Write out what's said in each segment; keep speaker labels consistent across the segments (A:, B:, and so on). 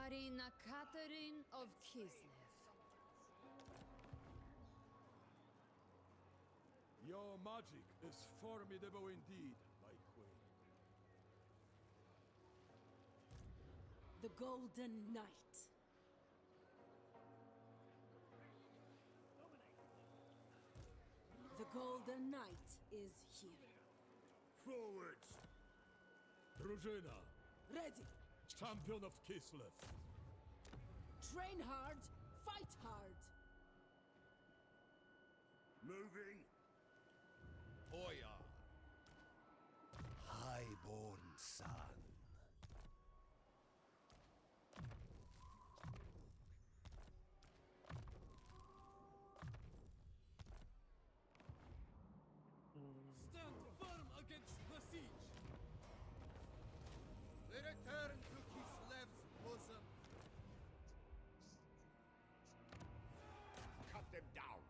A: Tsarina Catherine of Kislev.
B: Your magic is formidable indeed, my queen.
C: The Golden Knight. The Golden Knight is here.
B: Forwards! Drużyna,
C: Ready!
B: champion of Kislev.
C: Train hard, fight hard!
B: Moving.
D: Oya.
E: Highborn son.
D: Stand firm against the siege. They return to Kislev's bosom.
E: Cut them down.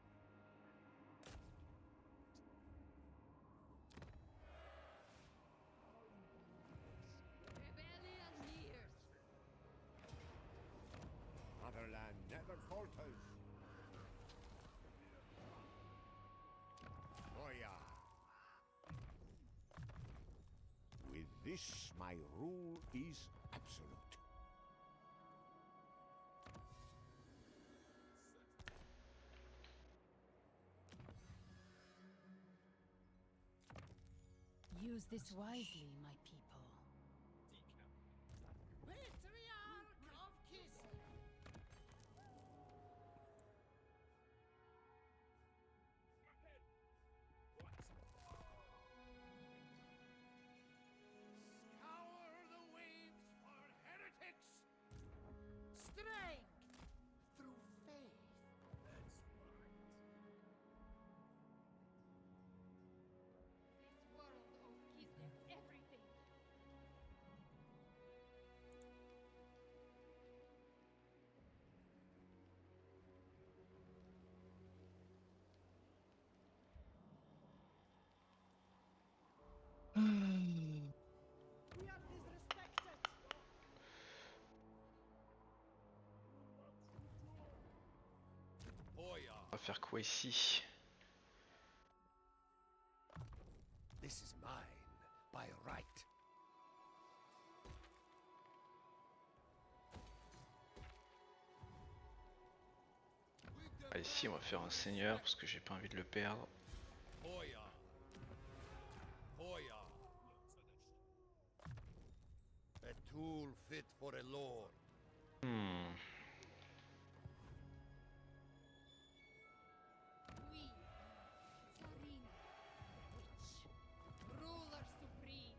A: Rebellion nears.
E: Motherland never falters. Oya. With this, my rule is absolute.
A: Use this wisely, my people.
D: Patriarch of Kislev. Scour the waves for heretics. Strength through faith. That's right.
A: This world of Kislev, everything.
C: We are disrespected!
D: Oya.
F: On va faire quoi ici?
E: This is mine, by right.
F: Ah, ici on va faire un seigneur parce que j'ai pas envie de le perdre.
D: Oya. Oya. A tool fit for a lord.
A: Queen, Tsarina, witch, ruler supreme.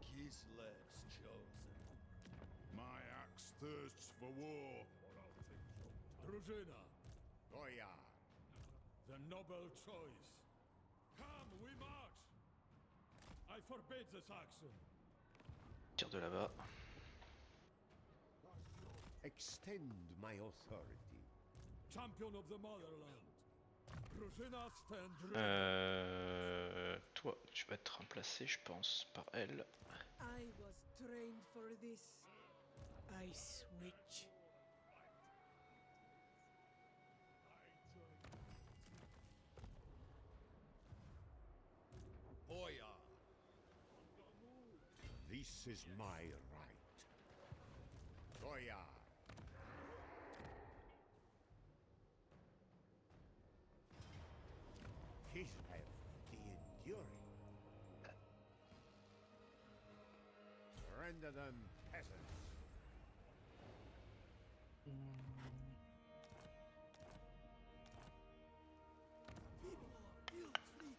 D: Kislev's chosen.
B: My axe thirsts for war. Drużyna,
E: Oya.
B: the noble choice. Come, we march! I forbid this action.
F: Tire de là-bas.
E: Extend my authority.
B: Champion of the motherland. Drużyna stand ready.
F: Toi, tu vas être remplacé, je pense, par elle.
C: I was trained for this. Ice Witch.
D: Oya.
E: This is my right. Oya. Kislev the Enduring. Render them peasants.
D: People are ill-treated.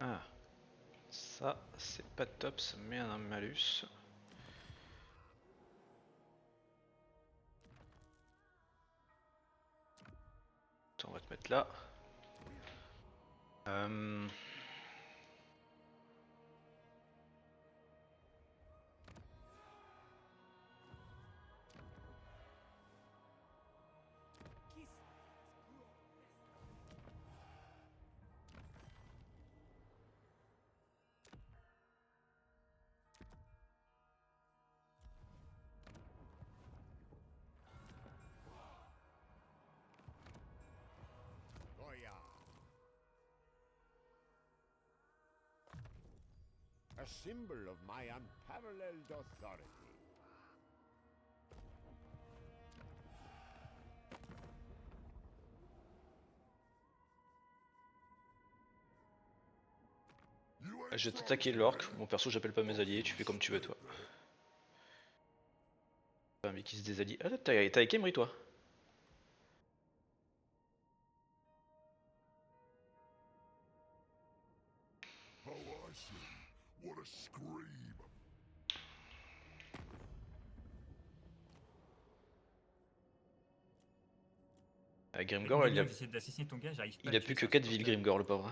F: Ah, ça c'est pas top, ça me met un malus. Attends, on va te mettre là.
E: a symbol of my unparalleled authority.
F: Je vais t'attaquer l'orc, mon perso j'appelle pas mes alliés, tu fais comme tu veux toi. Pas un mec qui se désallie. Ah t'as avec Emery toi?
G: Oh, I see. What a scream.
F: Grimgor
H: J'essaie d'assassiner ton gars, j'arrive pas.
F: il a plus que 4 villes Grimgor le pauvre.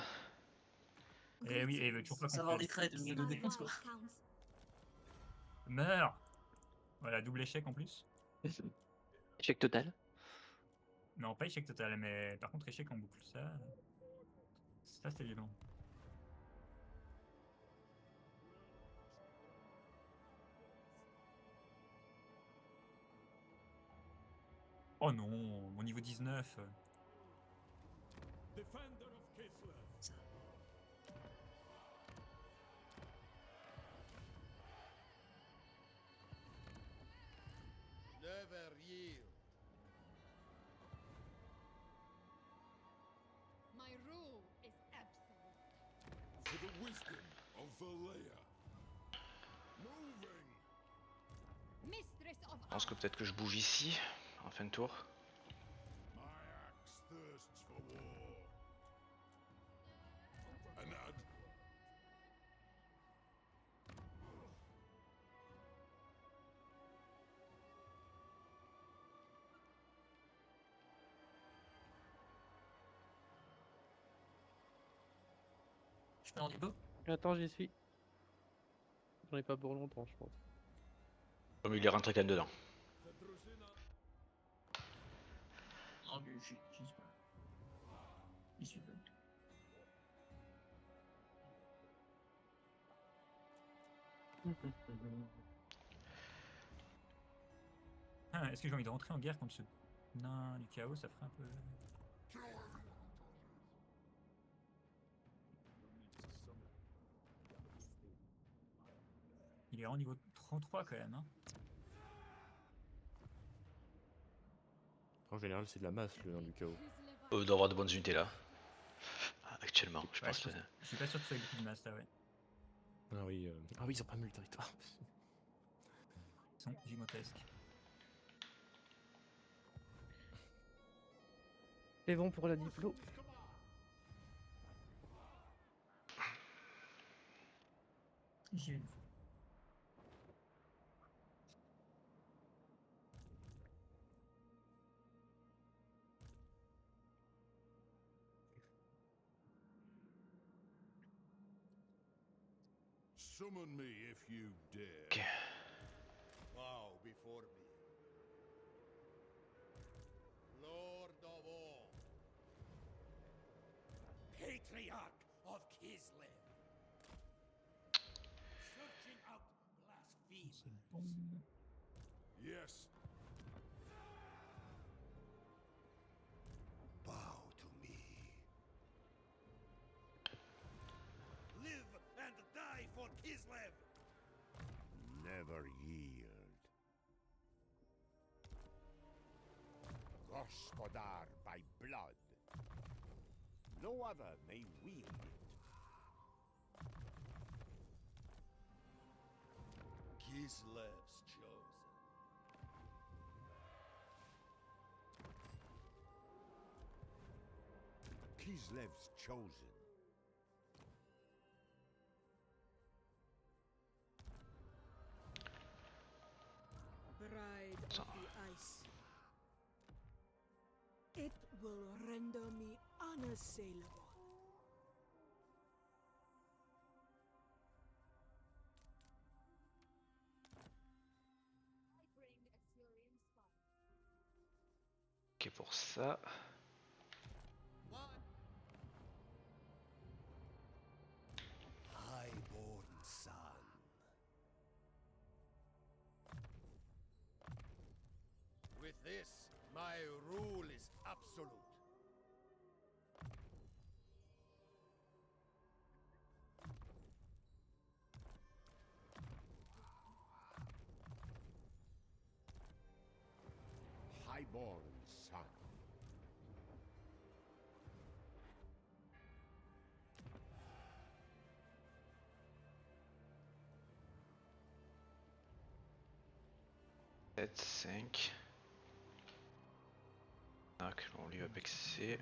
H: Eh oui, et il veut toujours pas
I: Savoir
H: qu'on
I: des crêtes de défense quoi.
H: Meurs. Voilà, double échec en plus.
I: Échec total.
H: Non, pas échec total, mais par contre échec en boucle. Ça c'est violent. Oh non, mon niveau 19.
B: Defender of Kislev.
D: Never yield.
A: My rule is absolute.
G: For the wisdom of Valea. Moving.
A: Mistress of
F: Je pense que peut-être que je bouge ici, en fin de tour.
G: My axe thirsts for war. Anad.
I: Je fais un niveau.
J: Attends, j'y suis. J'en ai pas pour longtemps, je pense.
F: Comme il est rentré quand même dedans.
I: Non, j'y suis pas. J'y suis pas.
H: Ah, est-ce que j'ai envie de rentrer en guerre contre ce nain du chaos? Ça ferait un peu. Il est en niveau 33 quand même. Hein.
J: En général, c'est de la masse le nom du chaos.
F: Doit avoir de bonnes unités là. Actuellement, je
H: Ouais,
F: pense.
H: je suis pas sûr que ça ait beaucoup de masse là, ouais.
J: Ah oui, ils ont pas mis le territoire.
H: Ils sont gigantesques.
J: C'est bon pour la diplo.
I: J'y vais.
G: Summon me if you dare.
F: Ok.
D: Bow before me. Lord of all.
E: Patriarch of Kislev. Searching out blasphemy.
H: C'est bon.
G: Yes.
E: Bow to me. Live and die for Kislev. Never yield. Gospodar by blood. No other may wield it.
D: Kislev's chosen.
E: Kislev's chosen.
C: Bride of the ice. It will render me unassailable.
F: Ok pour ça.
E: Highborn son.
D: With this, my rule is absolute.
E: born son.
F: Sept, 5. Tac, on lui va pexer.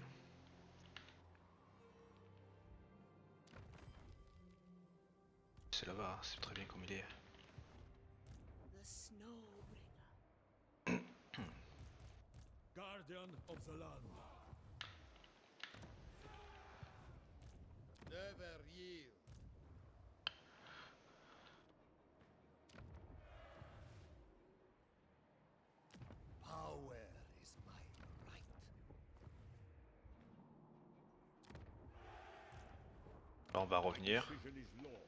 F: C'est là-bas, c'est très bien comme il est.
C: The Snowbringer.
B: Guardian of the land.
D: Never yield. Power is my right.
F: Là on va revenir.
E: Decision is law.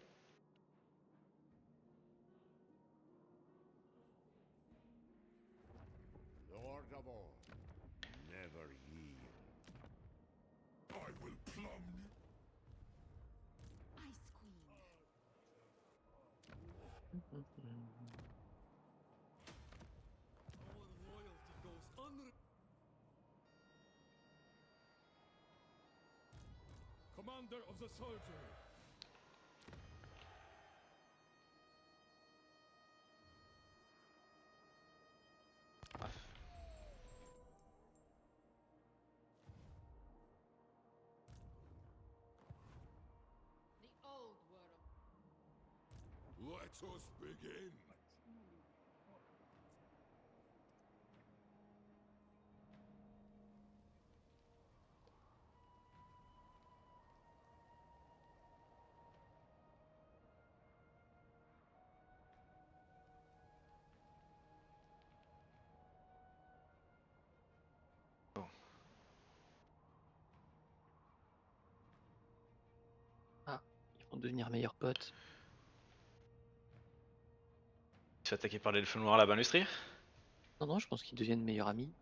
E: Lord of all, never yield.
G: I will plumb you.
A: Ice Queen.
B: Our loyalty goes Commander of the soldiery.
A: The old world.
G: Let us begin.
J: Ils vont devenir meilleurs potes.
F: Tu fais attaquer par l'elfe noir à la balustrée?
J: Non, non, je pense qu'ils deviennent meilleurs amis.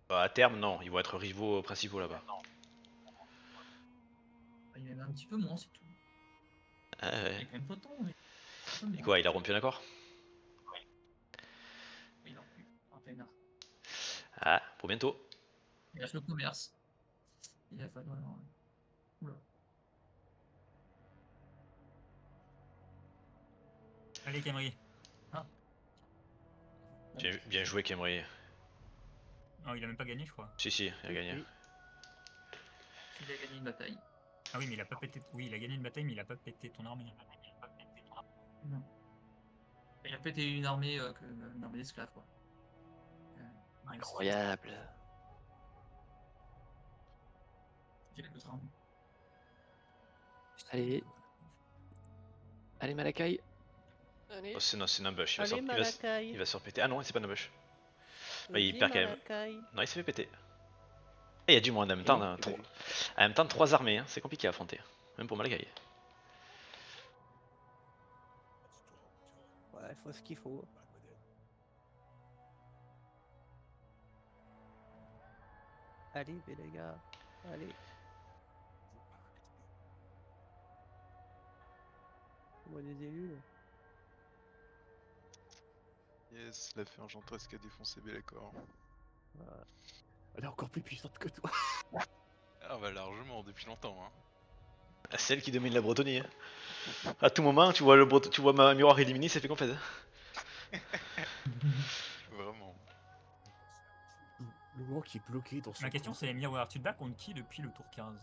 F: Bah, à terme, non, ils vont être rivaux principaux là-bas.
I: Il y en a un petit peu moins, c'est tout.
F: Ah,
I: Il y a
F: ouais.
I: quand même pas tant, mais. un peu
F: Et
I: moins.
F: quoi, il a rompu un accord?
I: Oui, non plus. Un peinard.
F: Ah, pour bientôt.
I: Il reste le commerce. Il a fallu. Oula.
H: Allez, Camry.
F: Bien joué, Kemri.
H: Non, il a même pas gagné, je crois.
F: Si, si, il a gagné.
J: Oui.
I: Il a gagné une bataille.
H: Ah oui, mais il a pas pété. Oui, il a gagné une bataille, mais il a pas pété ton armée.
I: Non. Il a pété une armée, une armée d'esclaves, quoi.
J: Incroyable.
I: Il y a quelques armées.
J: Allez. Allez, Malakai. Allez.
F: Oh, c'est une ambush.
J: Allez, Malakai.
F: Il va se repéter. Ah non, c'est pas une ambush. Bah, il
J: Vas-y,
F: perd quand même.
J: Malakai.
F: Non, il s'est fait péter. Et il y a du monde en même temps.
J: Et, j'ai pas vu.
F: En même temps, 3 armées, hein. C'est compliqué à affronter. Même pour Malakai.
J: Ouais, il faut ce qu'il faut. Allez, les gars. Allez. On voit des élus. Là.
K: Yes, la fée enchanteresse qui a défoncé Belacor.
J: Voilà.
L: Elle est encore plus puissante que toi.
K: Ah bah largement, depuis longtemps. Hein.
F: Celle qui domine la Bretonnie. Hein. À tout moment, tu vois, tu vois ma miroir éliminée, c'est fait qu'on fait.
K: Vraiment.
L: Le moment qui est bloqué dans son.
H: Ma question, c'est Miroir, tu te bats contre qui depuis le tour 15?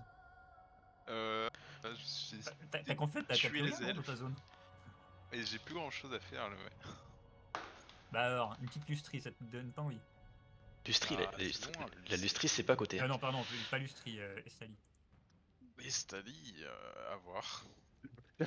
K: Bah, je suis.
H: T'as qu'en fait, t'as
K: tué
H: plus
K: les
H: rien dans ta
K: elfes.
H: zone.
K: Et j'ai plus grand chose à faire là, ouais.
H: Bah alors, une petite lustrie, ça te donne pas envie.
F: Lustrie,
K: Ah, c'est loin,
F: la lustrie, c'est pas à côté.
H: Ah non, pardon, pas lustrie, Estali.
K: Et Stali, à voir.
L: J'ai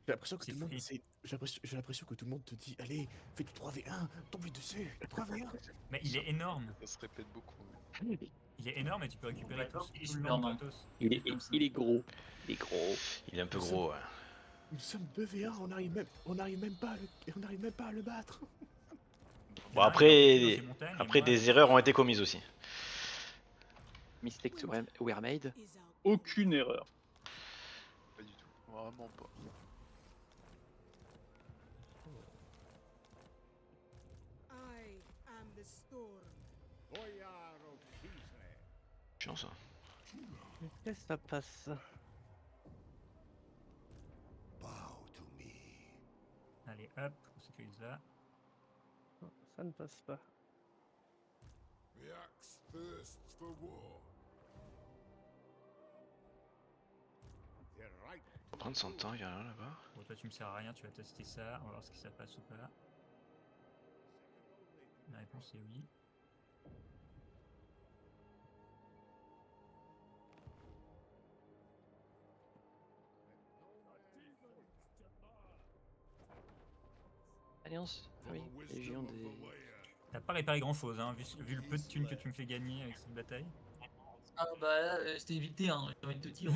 L: l'impression que
H: C'est
L: tout le monde.
H: free.
L: J'ai l'impression que tout le monde te dit allez, fais du 3v1, tombe dessus, 3v1.
H: Mais il est énorme.
K: Ça se répète beaucoup.
H: Il est énorme et tu peux récupérer
I: Ouais,
H: tout
I: il est
H: le
I: super
H: long
I: énorme.
H: gratos.
J: Il est gros. Il est gros.
F: Il est un peu gros, ouais.
L: Nous sommes 2v1, on n'arrive même pas à le battre.
F: Bon,
H: Il y en a un qui est dans
F: après,
H: ces montagnes, et
F: après
H: moi,
F: des erreurs ont été commises aussi.
J: Mistakes were made.
C: Is our
J: Aucune erreur.
K: Pas du tout. Vraiment pas.
C: I am storm.
E: Boyar of Kislev.
F: Chiant ça.
J: Qu'est-ce que ça passe?
G: Bow to me.
H: Allez, hop, on sécurise là.
J: Non, ça ne passe pas.
G: The axe thirsts for war.
E: The right
F: On va prendre son temps, il y en a un là-bas.
H: Bon, toi, tu me sers à rien, tu vas tester ça. On va voir si ça passe ou pas. La réponse est oui.
J: Alliance? Oui, Légion des...
H: T'as pas réparé grand chose, hein, vu le peu de thunes que tu me fais gagner avec cette bataille.
I: Ah bah là, c'était évité, hein, j'ai envie de te dire.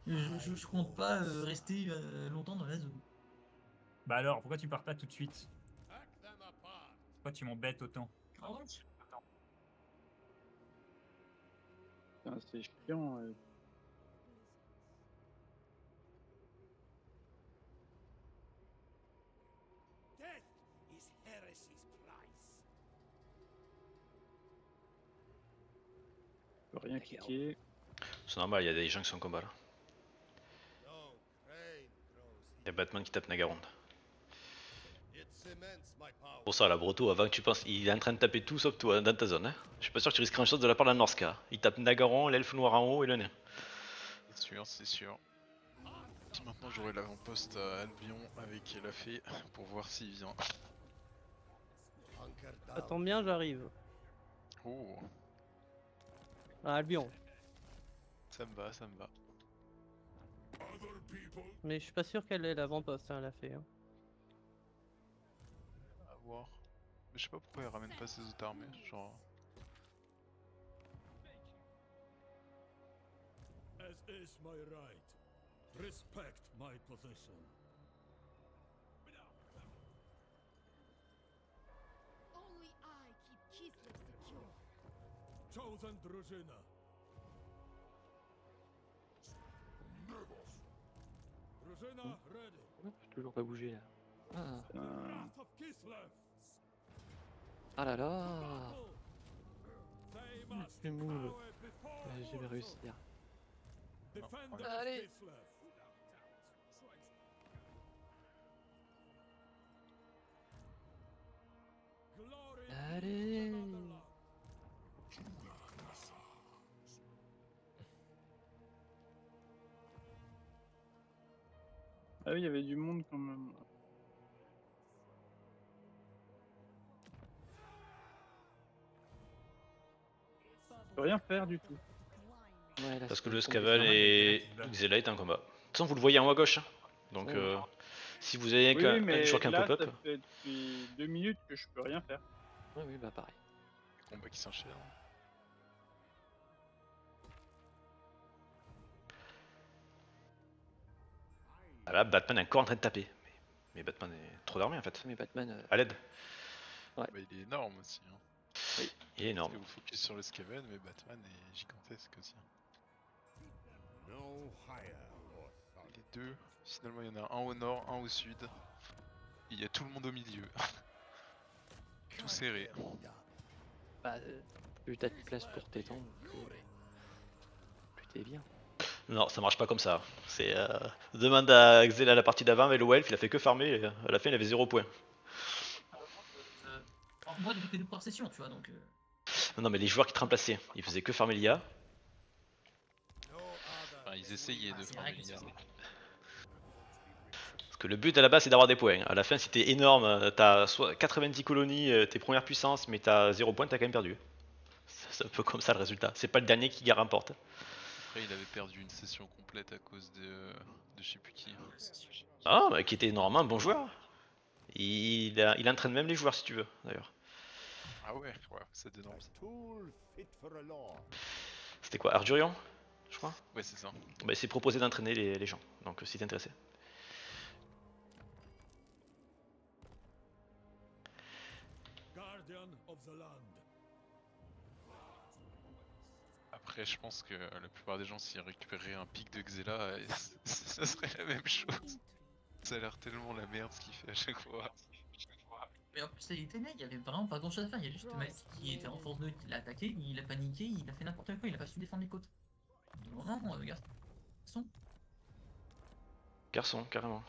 I: Je compte pas rester longtemps dans la zone.
H: Bah alors, pourquoi tu pars pas tout de suite? Pourquoi tu m'embêtes autant?
I: Ah ouais.
J: Putain, c'est chiant.
D: Death is heresy's price.
J: Je peux rien cliquer.
F: C'est normal, il y a des gens qui sont en combat là.
D: No crane grows
F: Il y a Batman qui tape Nagaronde.
D: here. It cements my power.
F: Pour ça, la Broto, avant que tu penses, il est en train de taper tout sauf toi dans ta zone. Hein. Je suis pas sûr que tu risques grand chose de la part de la Norska. Il tape Nagaron, l'elfe noir en haut et le nain.
K: C'est sûr, c'est sûr. Si maintenant j'aurai l'avant-poste à Albion avec la fée pour voir s'il vient.
D: Hunker
J: Ça
D: down.
J: tombe bien, j'arrive.
K: Oh,
J: À Albion.
K: ça me va, ça me va.
G: Other people.
J: Mais je suis pas sûr qu'elle ait l'avant-poste, hein, elle a fait. Hein.
K: À voir. Mais je sais pas pourquoi elle ramène pas ses autres armées, genre...
B: As is my right. Respect my position.
A: Only I keep Kislev secure.
B: Chosen Drużyna. Drużyna ready.
J: Je peux toujours pas bouger là.
B: The wrath of Kislev.
J: Ah là là.
B: They must
J: C'est mou.
B: bow before
J: J'ai
B: Mordor.
J: réussi.
B: Defender
J: Allez.
B: of Kislev. Glory be
J: Allez.
B: to Netherland.
J: Ah oui, il y avait du monde quand même. Je peux rien faire du tout.
F: Parce que le Scavel et Xela est en combat. De toute façon, vous le voyez en haut à gauche. Hein. Donc, si vous avez
J: Oui, mais
F: je crois qu'un
J: là,
F: pop-up.
J: ça fait depuis 2 minutes que je peux rien faire.
M: Oui, bah pareil.
K: Combat qui s'enchaîne.
F: Ah là, Batman est encore en train de taper. Mais Batman est trop d'armée en fait.
M: Mais Batman.
F: À l'aide.
K: Bah, il est énorme aussi. Hein.
F: Il est énorme.
K: Parce que vous focus sur le Skaven, mais Batman est gigantesque aussi.
E: no higher authority.
K: Les deux, finalement il y en a un au nord, un au sud. Il y a tout le monde au milieu. Tout serré.
M: Bah, plus t'as de place pour t'étendre, plus t'es bien.
F: Non, ça marche pas comme ça. C'est demande à Xela la partie d'avant avec le Welf, il a fait que farmer. Et à la fin, il avait 0 points.
I: Alors, moi, j'ai fait 2 par session, tu vois, donc.
F: Non, mais les joueurs qui te remplaçaient, ils faisaient que farmer l'IA.
D: No other.
K: Enfin, ils essayaient de
I: c'est
K: faire
I: vrai
K: des
I: que
K: milliards.
F: Parce que le but à la base, c'est d'avoir des points. À la fin, si t'es énorme, t'as soit 90 colonies, tes premières puissances, mais t'as 0 points, t'as quand même perdu. C'est un peu comme ça le résultat. C'est pas le dernier qui remporte.
K: Après, il avait perdu une session complète à cause de je sais plus qui.
F: Ah, bah, qui était normalement un bon joueur. Il entraîne même les joueurs si tu veux, d'ailleurs.
K: Ah ouais, c'est énorme.
E: A tool fit for a lord.
F: C'était quoi, Ardurion, je crois.
K: Ouais, c'est ça.
F: Bah, il s'est proposé d'entraîner les gens, donc si t'es intéressé.
B: Guardian of the land.
K: Après, je pense que la plupart des gens, s'ils récupéraient un pic de Xela, ça serait la même chose. Ça a l'air tellement la merde ce qu'il fait à chaque fois.
I: Mais en plus, il était né, il y avait vraiment pas grand chose à faire. Il y a juste le mec qui était en force 2 qui l'a attaqué, il a paniqué, il a fait n'importe quoi, il a pas su défendre les côtes. Non, garçon.
F: Garçon, carrément.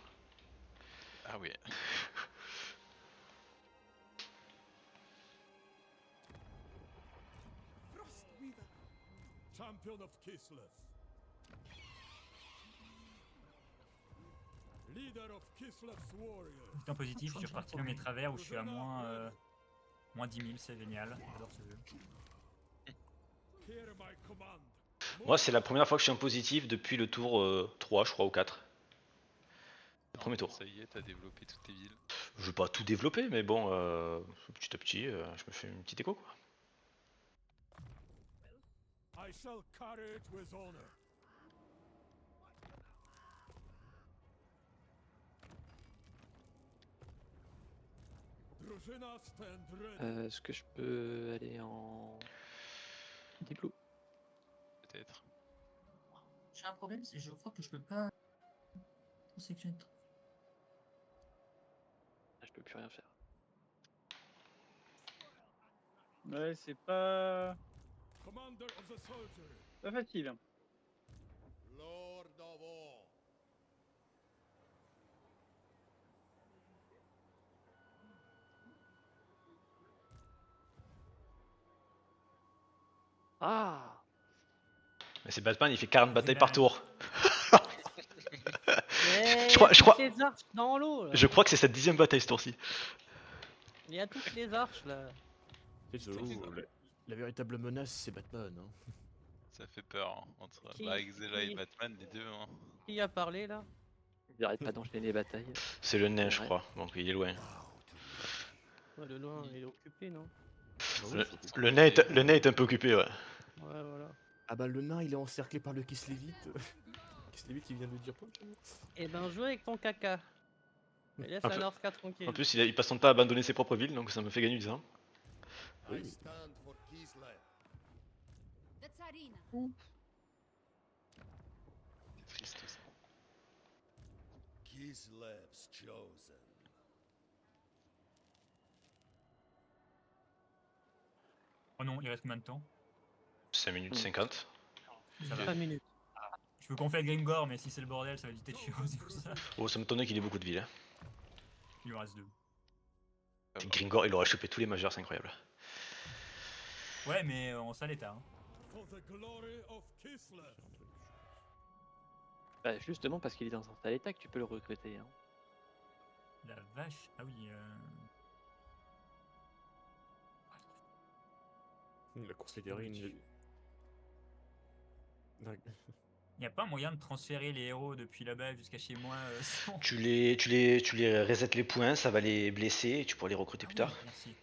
K: Ah oui.
C: Frostweaver.
B: Champion of Kislev. Leader of Kislev's warriors.
H: Tout en positif, je suis reparti dans mes travers où je suis à moins 10 000, c'est génial. J'adore ce jeu.
B: Hear my command.
F: Moi, c'est la première fois que je suis en positif depuis le tour 3, je crois, ou 4. Le premier tour.
K: Ça y est, t'as développé toutes tes villes.
F: Je vais pas tout développer, mais bon, petit à petit, je me fais une petite écho, quoi.
B: I shall carry it with honor. Drużyna stand ready.
M: Est-ce que je peux aller en diplo?
K: Peut-être.
I: J'ai un problème, c'est que je crois que je peux pas sélectionner.
M: Je peux plus rien faire.
J: Ouais, c'est pas
B: Commander of the soldiery.
J: pas facile. Hein.
E: Lord of all.
M: Ah!
F: Mais c'est Batman, il fait 40 batailles par tour.
J: Mais
F: Je crois-
J: il y a toutes les arches dans l'eau.
F: Je crois que c'est sa 10ème bataille ce tour-ci.
J: Il y a toutes les arches là.
L: C'est surtout, la véritable menace, c'est Batman. Hein.
K: Ça fait peur hein, entre
J: Qui-
K: Xela et
J: qui-
K: Batman, les deux. Hein.
J: Qui a parlé là?
M: Il arrête pas d'enchaîner les batailles.
F: C'est le nain, je
M: Ouais.
F: crois, donc il est loin.
J: Ouais, le loin, il est occupé, non?
F: Le nain est un peu occupé, ouais.
J: Ouais, voilà.
L: Ah bah le nain, il est encerclé par le Kislevite. Kislevite qui vient de dire quoi?
J: Eh ben, joue avec ton caca. Et laisse
F: Un
J: la
F: peu-
J: Norska tranquille.
F: En plus, il passe son temps à abandonner ses propres villes, donc ça me fait gagner du temps.
E: I stand for Kislev.
A: The Tsarina.
K: C'est triste ça.
E: Kislev's chosen.
H: Oh non, il reste combien de temps?
F: 5 minutes 50.
H: Ça va.
J: 5 minutes.
H: Je veux qu'on fait Grimgore, mais si c'est le bordel, ça va éviter de chier c'est pour ça.
F: Oh, ça m'étonnait qu'il ait beaucoup de villes. Hein.
H: Il en reste 2.
F: Gringor, il aura chopé tous les majeurs, c'est incroyable.
H: Ouais, mais en sale état. Hein.
B: For the glory of Kislev.
M: Bah, justement parce qu'il est dans un tel état que tu peux le recruter. Hein.
H: La vache. Ah oui.
L: La course fédérée.
H: Il n'y a pas moyen de transférer les héros depuis là-bas jusqu'à chez moi sans...
F: Tu les reset les points, ça va les blesser et tu pourras les recruter plus tard.
H: Merci.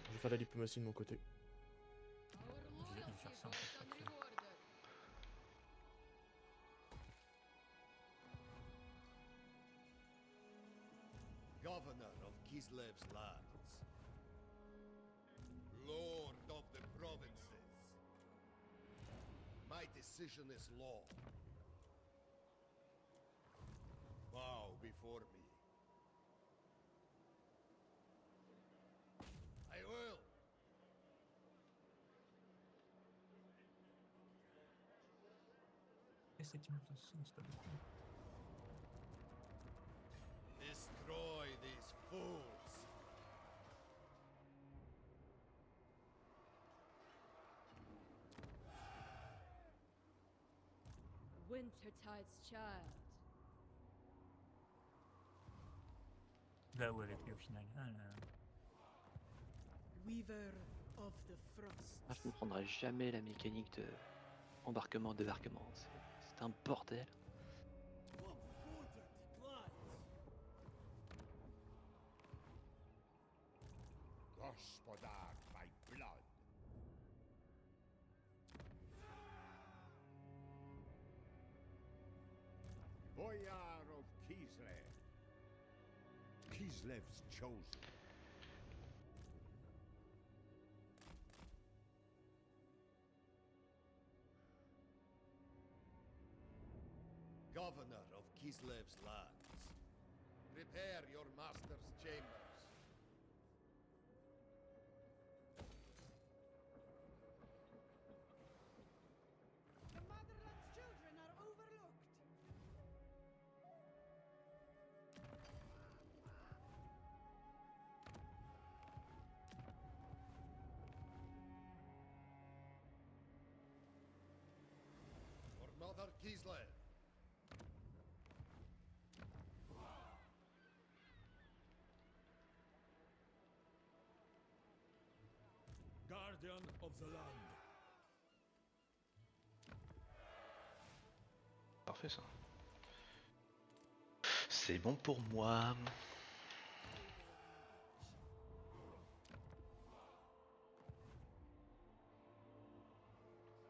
L: Je vais faire la diplomatie de mon côté.
H: Je vais faire ça en fait. Pas que-
E: Governor of Kislev's lands. Lord of the provinces. My decision is law. Bow before me. I will.
H: Et cette imitation, c'est pas beaucoup.
E: Destroy these fools.
A: Wintertide's child.
H: Là où avec lui au final. Ah, là.
C: Weaver of the Frost.
M: Ah, je comprendrai jamais la mécanique de embarquement-débarquement. C'est un bordel.
E: Gospodar by blood. Boyar of Kislev. Kislev's chosen. Governor of Kislev's lands. Prepare your master's chamber. Kislev.
B: Guardian of the land.
F: Parfait ça. C'est bon pour moi.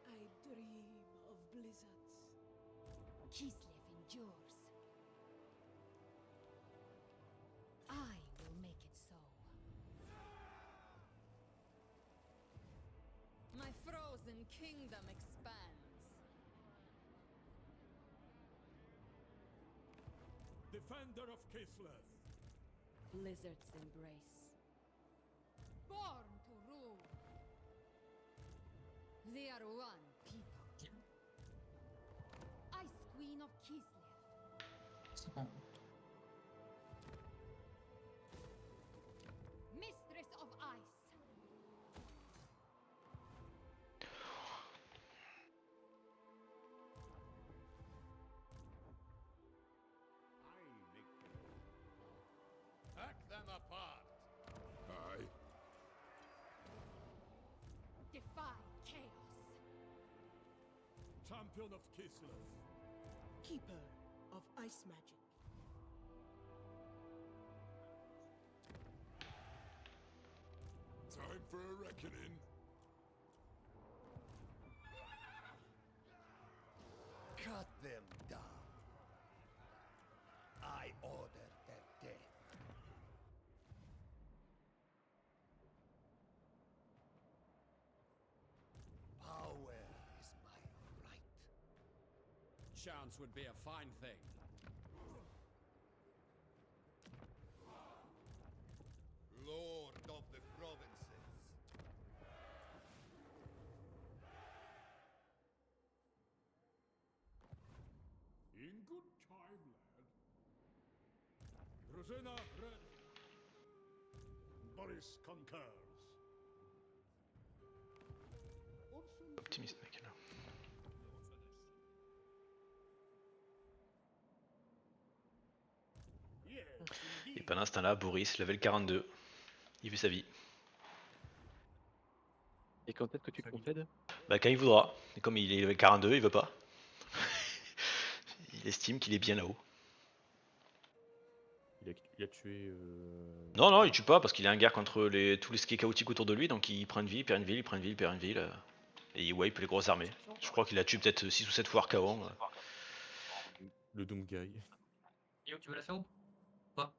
C: I dream of blizzards.
A: Kislev endures. I will make it so. My frozen kingdom expands.
B: Defender of Kislev.
A: Blizzard's embrace. Born to rule. They are one people. Ice Queen of Kislev.
I: C'est bon.
A: Mistress of Ice.
E: Hack them apart.
G: Aye.
A: Defy chaos.
B: Champion of Kislev.
C: Keeper of ice magic.
G: Time for a reckoning.
E: Cut them down. I order their death. Power is my right.
D: Chance would be a fine thing.
E: Lord of the provinces.
B: In good time, lad. Drużyna ready. Boris concurs.
F: Optimiste mec là.
B: Yes,
F: Et
B: indeed.
F: pendant ce temps-là, Boris, level 42. Il fait sa vie.
M: Et quand est-ce que tu te concèdes?
F: Bah quand il voudra. Et comme il est level 42, il veut pas. Il estime qu'il est bien là-haut.
L: Il a tué.
F: Non, non, il tue pas parce qu'il est en guerre contre tout ce qui est chaotique autour de lui, donc il prend une ville, il perd une ville, il prend une ville, il perd une ville. Et il wipe les grosses armées. Je crois qu'il a tué peut-être 6 ou 7 fois Archaon.
L: Le Doomguy.
I: Yo, tu veux la faire ou
J: Bah,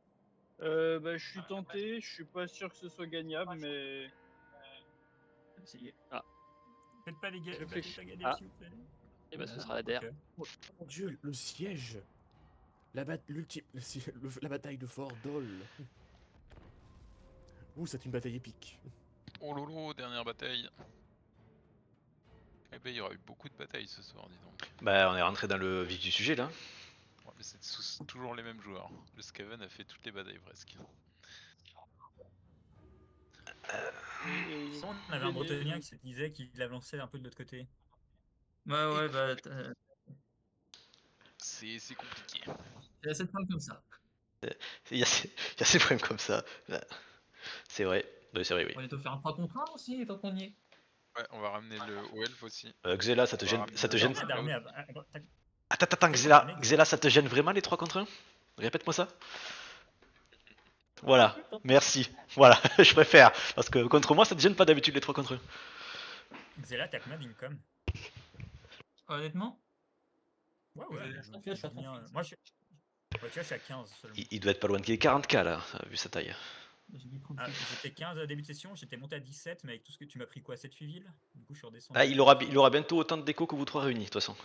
J: je suis tenté, je suis pas sûr que ce soit gagnable, mais.
I: Essayez.
M: Ah,
H: Faites pas les gars,
M: Je
H: faites
M: réfléchis.
H: pas gagner,
M: Ah.
H: s'il vous plaît.
M: et bah ce sera la DER.
L: Oh mon dieu, le siège. La bataille de Fort Dol. Ouh, c'est une bataille épique.
K: Oh lolo, dernière bataille. Eh ben, il y aura eu beaucoup de batailles ce soir, dis donc.
F: Bah on est rentré dans le vif du sujet là.
K: Ouais, mais c'est toujours les mêmes joueurs. Le Skaven a fait toutes les batailles presque.
H: Sinon, on avait un bretonien qui se disait qu'il avançait un peu de l'autre côté.
I: Ouais, bah,
K: C'est compliqué.
I: il y a 7 points comme ça.
F: Il y a ces problèmes comme ça. C'est vrai. Oui, c'est vrai, oui.
I: On est offert un 3 contre 1 aussi, tant qu'on y est.
K: Ouais, on va ramener au elfe aussi.
F: Xela, ça te gêne, ça te gêne.
H: T'as d'armée
F: Attends, Xela, ça te gêne vraiment les 3 contre 1? Répète-moi ça. Voilà, merci. Voilà, je préfère. Parce que contre moi, ça te gêne pas d'habitude les 3 contre 1.
H: Xela, t'as combien d'income?
I: Honnêtement
H: Ouais,
I: je pense que je suis à 30.
H: Moi, ouais, tu vois, je suis à 15 seulement.
F: Il doit être pas loin de 40k là, vu sa taille.
I: J'ai dit 30.
H: J'étais 15 à début de session, j'étais monté à 17, mais avec tout ce que tu m'as pris quoi, 7 villes? Du coup, je suis redescendu.
F: Ah, il aura bientôt autant de déco que vous 3 réunis, de toute façon.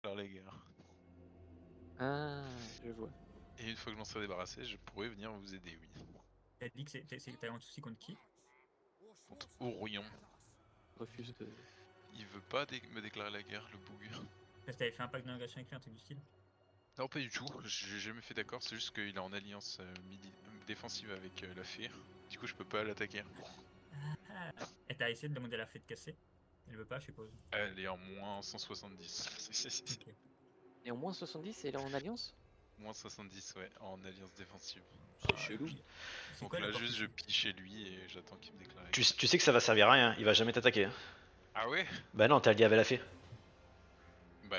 K: Alors les gars.
M: Ah, je vois.
K: Et une fois que je m'en serai débarrassé, je pourrais venir vous aider, oui.
H: T'as dit que t'as un souci contre qui?
K: Contre Orion.
M: Refuse de.
K: Il veut pas me déclarer la guerre, le boug.
H: Parce que t'avais fait un pacte d'ingression avec lui, un truc du style.
K: Non, pas du tout, j'ai jamais fait d'accord, c'est juste qu'il est en alliance défensive avec la fée. Du coup, je peux pas l'attaquer.
H: Et t'as essayé de demander à la fée de casser? Elle veut pas, je suppose.
K: Elle est en moins 170.
H: Ok.
M: Et en moins 70, elle est en alliance?
K: Moins 70, ouais, en alliance défensive.
M: C'est chelou.
H: C'est
K: Donc
H: quoi
K: là,
H: la
K: juste,
H: portée
K: je pille chez lui et j'attends qu'il me déclare.
F: Tu sais que ça va servir à rien, il va jamais t'attaquer. Hein.
K: Ah ouais?
F: Bah non, t'es allié avec la fée.
K: Bah,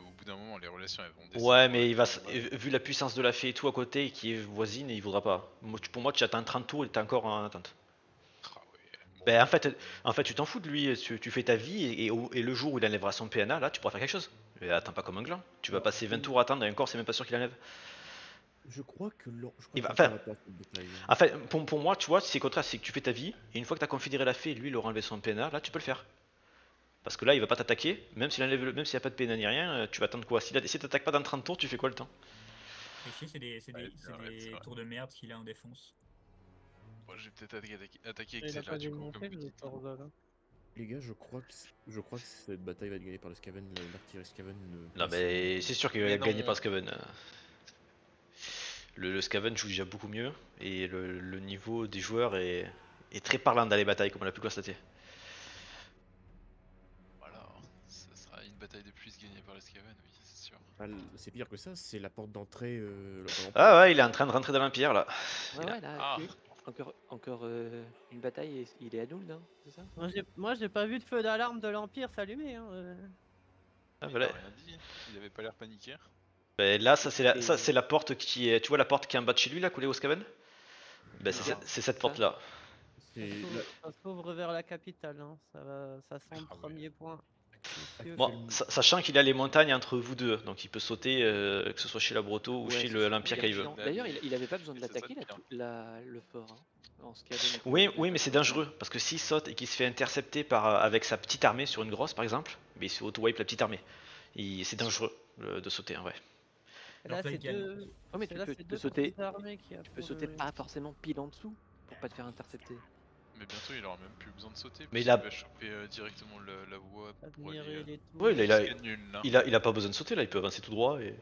K: au bout d'un moment, les relations elles vont descendre.
F: Ouais, mais il va, vu la puissance de la fée et tout à côté, qui est voisine, il voudra pas. Pour moi, tu attends 30 tours et t'es encore en attente.
K: Ah ouais. Bon,
F: Bah en fait, tu t'en fous de lui, tu fais ta vie et le jour où il enlèvera son PNA, là, tu pourras faire quelque chose. Mais attends pas comme un gland. Tu vas passer 20 tours à attendre et encore, c'est même pas sûr qu'il enlève.
L: Je crois que
F: Il va-
L: qu'il
F: enfin,
L: fera pas cette bataille.
F: En fait, pour moi, tu vois, c'est le contraire, c'est que tu fais ta vie, et une fois que t'as confédéré la fée et lui, il aura enlevé son PNA, là, tu peux le faire. Parce que là, il va pas t'attaquer, même s'il enlève même s'il n'y a pas de PNA ni rien, tu vas attendre quoi? Si t'attaques pas dans 30 tours, tu fais quoi le temps?
H: Richer, c'est des
K: ça va.
H: tours de merde qu'il a en défense.
K: moi, je vais peut-être attaquer avec
J: Il a
K: celle-là
J: pas
K: du coup,
J: démonté
K: comme
J: le
K: petit.
J: Torza là.
L: Les gars, je crois que cette bataille va être gagnée par le Skaven, l'artillerie Skaven.
F: Non, mais c'est sûr qu'il va
K: Mais
F: gagner
K: non.
F: par Skaven. Le Skaven joue déjà beaucoup mieux, et le niveau des joueurs est très parlant dans les batailles, comme on l'a pu constater.
K: Voilà, ce sera une bataille de plus gagnée par le Skaven, oui, c'est sûr.
L: Ah, c'est pire que ça, c'est la porte d'entrée. dans l'Empire.
F: Ah ouais, il est en train de rentrer dans l'Empire, là.
M: Ouais, ouais, là,
K: Ah.
M: encore une bataille et il est à Nuld, hein, c'est ça?
J: Moi j'ai pas vu de feu d'alarme de l'Empire s'allumer. Hein.
F: Ah,
K: Il
F: voilà.
K: a rien dit, il avait pas l'air paniqué.
F: Ben là, ça c'est la porte qui est. Tu vois la porte qui est en bas de chez lui, là, collée au Skaven? Ben c'est cette porte-là.
J: Ça s'ouvre vers la capitale, hein. Ça sent le
K: Ah ouais.
J: premier point. Monsieur,
F: Bon, sachant qu'il a les montagnes entre vous deux, donc il peut sauter, que ce soit chez la Broto ou
M: Ouais,
F: chez
M: c'est
F: l'Empire
M: super
F: qu'il veut.
M: chiant. D'ailleurs, il avait pas besoin de
K: C'est ça
M: l'attaquer,
K: le pire.
M: le fort, hein, en Skaven.
F: Oui, mais c'est dangereux, parce que s'il saute et qu'il se fait intercepter avec sa petite armée sur une grosse, par exemple, mais il se auto-wipe la petite armée. C'est dangereux de sauter, en vrai.
J: Là,
H: Alors,
J: c'est
H: Plague Gun.
J: deux.
M: Oh, mais
J: c'est
M: tu
J: là,
M: peux,
J: c'est
M: tu peux
J: deux
M: sauter,
J: petites armées qui
M: tu peux sauter pas forcément pile en dessous pour pas te faire intercepter.
K: Mais bientôt il aura même plus besoin de sauter,
F: Mais
K: puisqu'il
F: il a-
K: va choper directement la voie pour aller.
J: Admirer les tours.
F: Ouais, là,
K: C'est nul là.
F: il a pas besoin de sauter, là, il peut avancer tout droit. Et...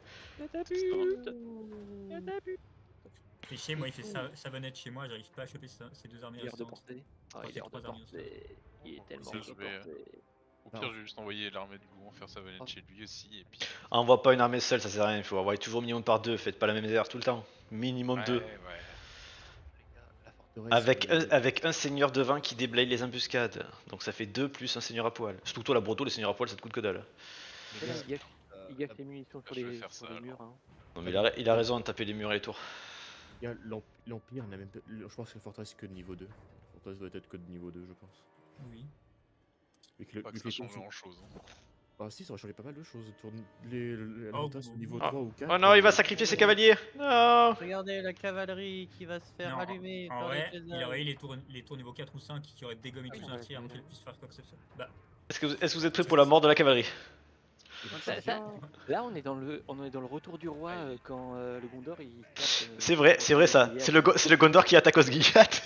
H: Richer, moi il fait savonnette chez moi, j'arrive pas à choper ces deux armées
M: Il est hors de
H: restantes.
M: portée. Ah,
H: Enfin,
M: il
H: c'est
M: est hors de
H: trois armées
M: portée. Il est tellement
K: Ça,
M: hors
K: je
M: de
K: vais,
M: portée.
K: Au pire, je vais juste envoyer l'armée de Gouron faire sa valette chez lui aussi, et puis.
F: Envoie pas une armée seule, ça sert à rien, il faut envoyer toujours minimum par deux, faites pas la même erreur tout le temps. Minimum deux.
K: Ouais.
L: La forteresse,
F: Avec un seigneur de vin qui déblaye les embuscades. Donc ça fait 2 plus un seigneur à poil. Surtout toi la Broto, les seigneurs à poil ça te coûte que dalle.
M: Il gaffe les munitions sur
K: je vais
M: les,
K: faire
M: sur
K: ça,
M: les murs.
K: alors.
M: Hein.
F: Non mais il a raison de taper les murs et les tours.
L: Il y a l'Empire n'a même pas. Je pense que la forteresse est que de niveau 2. La forteresse doit être que de niveau 2, je pense.
H: Oui.
L: Et que
K: Pas que
L: vu
K: ça
L: les
K: change
L: tours sont-
K: grand chose.
L: Ah si, ça aurait changé pas mal de choses. La
H: Oh,
L: forteresse au niveau
F: Ah.
L: 3 ou 4.
F: Oh non, il va sacrifier ses cavaliers. Non.
J: Regardez la cavalerie qui va se faire
H: Non,
J: allumer
H: En
J: par
H: vrai,
J: les
H: il
J: Khazars.
H: aurait eu les tours niveau 4 ou 5 qui auraient dégommé tout entier avant qu'elle puisse faire quoi que ce soit. Bah,
F: Est-ce que vous êtes prêts pour la mort de la cavalerie?
M: Là, on est dans le retour du roi quand le Gondor il tape.
F: C'est vrai ça. C'est le Gondor qui attaque Osgiliath.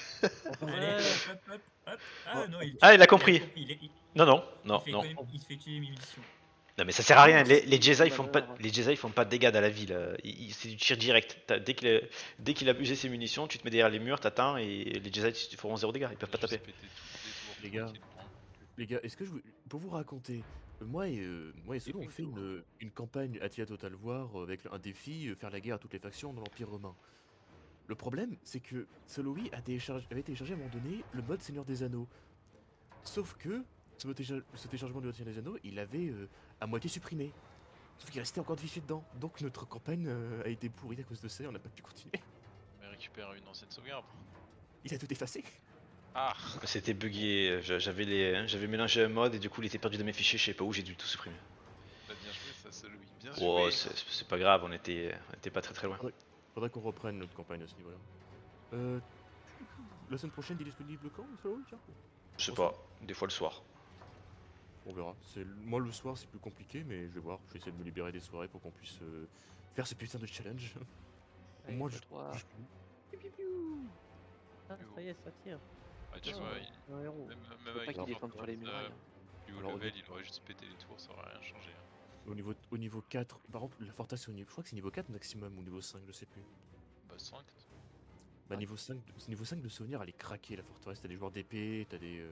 H: allez, hop. Ah non,
F: Ah, il a compris.
H: Il
F: Non.
H: il se fait tuer les munitions.
F: Non mais ça sert à rien, les Jedi font pas de dégâts dans la ville, c'est du tir direct. Dès qu'il a usé ses munitions, tu te mets derrière les murs, t'attends et les Jedi ils feront 0 dégâts, ils peuvent pas taper.
L: Les gars, est-ce que pour vous raconter, moi et Solo on fait une campagne à Total War avec un défi, faire la guerre à toutes les factions dans l'Empire romain. Le problème, c'est que Solowi avait téléchargé à un moment donné le mode Seigneur des Anneaux. Sauf que ce téléchargement du mode Seigneur des Anneaux, il avait à moitié supprimé. Sauf qu'il restait encore des fichiers dedans. Donc notre campagne a été pourrie à cause de ça et on n'a pas pu continuer.
K: Mais récupère une ancienne sauvegarde.
L: Il a tout effacé.
K: Ah.
F: C'était bugué, j'avais mélangé un mode et du coup il était perdu dans mes fichiers, je sais pas où, j'ai dû tout supprimer.
K: Bah bien joué ça, c'est Louis. Bien
F: Oh,
K: joué.
F: c'est pas grave, on était pas très loin.
L: Faudrait qu'on reprenne notre campagne à ce niveau-là. La semaine prochaine, il est disponible quand Solo, tiens
F: Je sais pas, des fois le soir.
L: On verra. Moi le soir c'est plus compliqué, mais je vais voir. Je vais essayer de me libérer des soirées pour qu'on puisse faire ce putain de challenge.
M: Allez,
L: Moi,
M: fois
L: je.
M: 3.
L: je-
N: Ah, ça y est, ça tire.
K: Ouais, tu
M: Oh,
K: vois,
N: Un héros.
K: même
M: Faut
K: avec
M: pas qu'il
K: une
M: défende sur les
K: forteresse
M: murailles.
K: plus haut
L: Alors,
K: level, il aurait juste pété les tours, ça aurait rien changé.
L: Au niveau 4, par contre, la forteresse, je crois que c'est niveau 4 maximum ou niveau 5, je sais plus.
K: Bah 5.
L: Bah, niveau 5 de souvenir, elle est craquée la forteresse. T'as des joueurs d'épée, t'as des.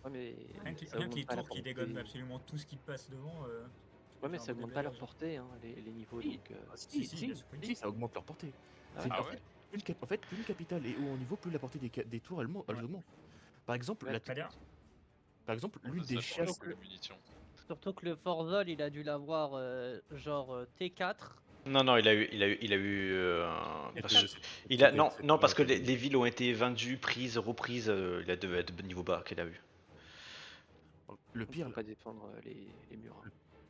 M: Ouais, mais
H: Rien que
M: ça
H: les
M: augmente pas la
H: tours qui
M: portée.
H: dégonnent absolument tout ce qui passe devant.
M: Ouais, mais
H: faire
M: ça
H: un bon
M: augmente pas leur
H: déblayage.
M: portée, hein, les niveaux.
L: Oui.
M: Donc,
H: Si, bien sûr que oui.
L: Si, ça augmente leur portée.
M: Ah
L: C'est-
M: ouais.
L: en,
K: Ah
L: fait,
K: ouais.
L: en fait, plus une capitale est haut en niveau, plus la portée des tours elle
H: Ouais.
L: augmente. Par exemple,
M: Ouais,
H: Très bien.
L: l'une des
K: Ça change
L: chasses.
K: que les munitions.
N: Surtout que le Forzol, il a dû l'avoir genre T4.
F: Non, il a eu. Parce que-
L: C'est
F: non,
L: c'est
F: non,
L: pas
F: parce que
L: terrible.
F: les villes ont été vendues, prises, reprises. Il a devait être de niveau bas qu'il a eu.
L: Le
M: Faut
L: pire,
M: pas défendre les murs. hein.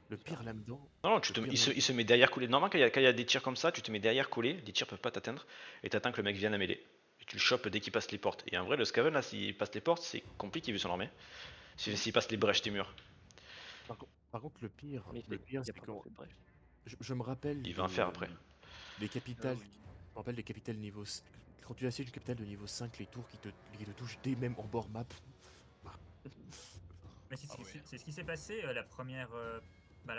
L: le pire là-dedans.
F: Non,
L: Le pire
F: il se met derrière collé. Normalement, quand il y a des tirs comme ça, tu te mets derrière collé, les tirs peuvent pas t'atteindre, et t'attends que le mec vienne à mêler. Et tu le chopes dès qu'il passe les portes. Et en vrai, le Skaven, là, s'il passe les portes, c'est compliqué vu son armée. S'il passe les brèches des murs.
L: Par contre, le pire,
M: Mais il y a
L: c'est
M: pas
L: quand
M: beaucoup de brèches.
L: je me rappelle.
F: Il va en faire après.
L: Des capitales.
H: oui.
L: Je me rappelle des capitales niveau. Quand tu assièges une capitale de niveau 5, les tours qui te touchent dès même en bord map.
H: Mais c'est
K: Ah ouais.
H: c'est ce qui s'est passé la première.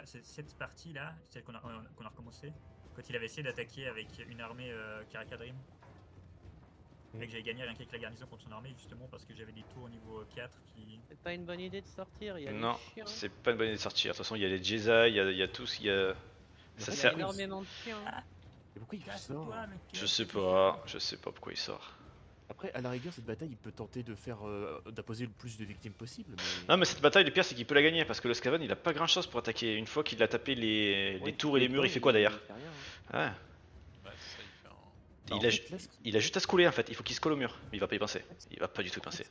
H: Cette partie-là, celle qu'on a recommencé, quand il avait essayé d'attaquer avec une armée Karakadrim. Et que j'avais gagné rien qu'avec la garnison contre son armée, justement parce que j'avais des tours au niveau 4 qui.
N: C'est pas une bonne idée de sortir, il y a
F: Non,
N: des chiens.
F: c'est pas une bonne idée de sortir. De toute façon, il y a les Jedi, il y a tout ce qu'il y a. Ça
N: Il y a
F: sert.
N: énormément de chiens.
L: Et pourquoi il fait ça?
H: Casse-toi, mec,
F: Je
H: qu'est-ce
F: sais
H: que tu
F: pas pourquoi il sort.
L: Après, à la rigueur, cette bataille, il peut tenter de faire d'imposer le plus de victimes possible. Mais...
F: Non, mais cette bataille, le pire, c'est qu'il peut la gagner parce que le Skaven, il a pas grand chose pour attaquer. Une fois qu'il a tapé les
M: Ouais,
F: tours et les murs, il fait quoi d'ailleurs?
M: fait rien, hein.
F: Ouais.
K: Ouais, c'est ça, il fait un.
L: Bah, en
F: Il a,
L: fait, là, ce qui-
F: il a juste à se coller en fait, il faut qu'il se colle au mur. Mais il va pas y penser. Il va pas du tout y penser.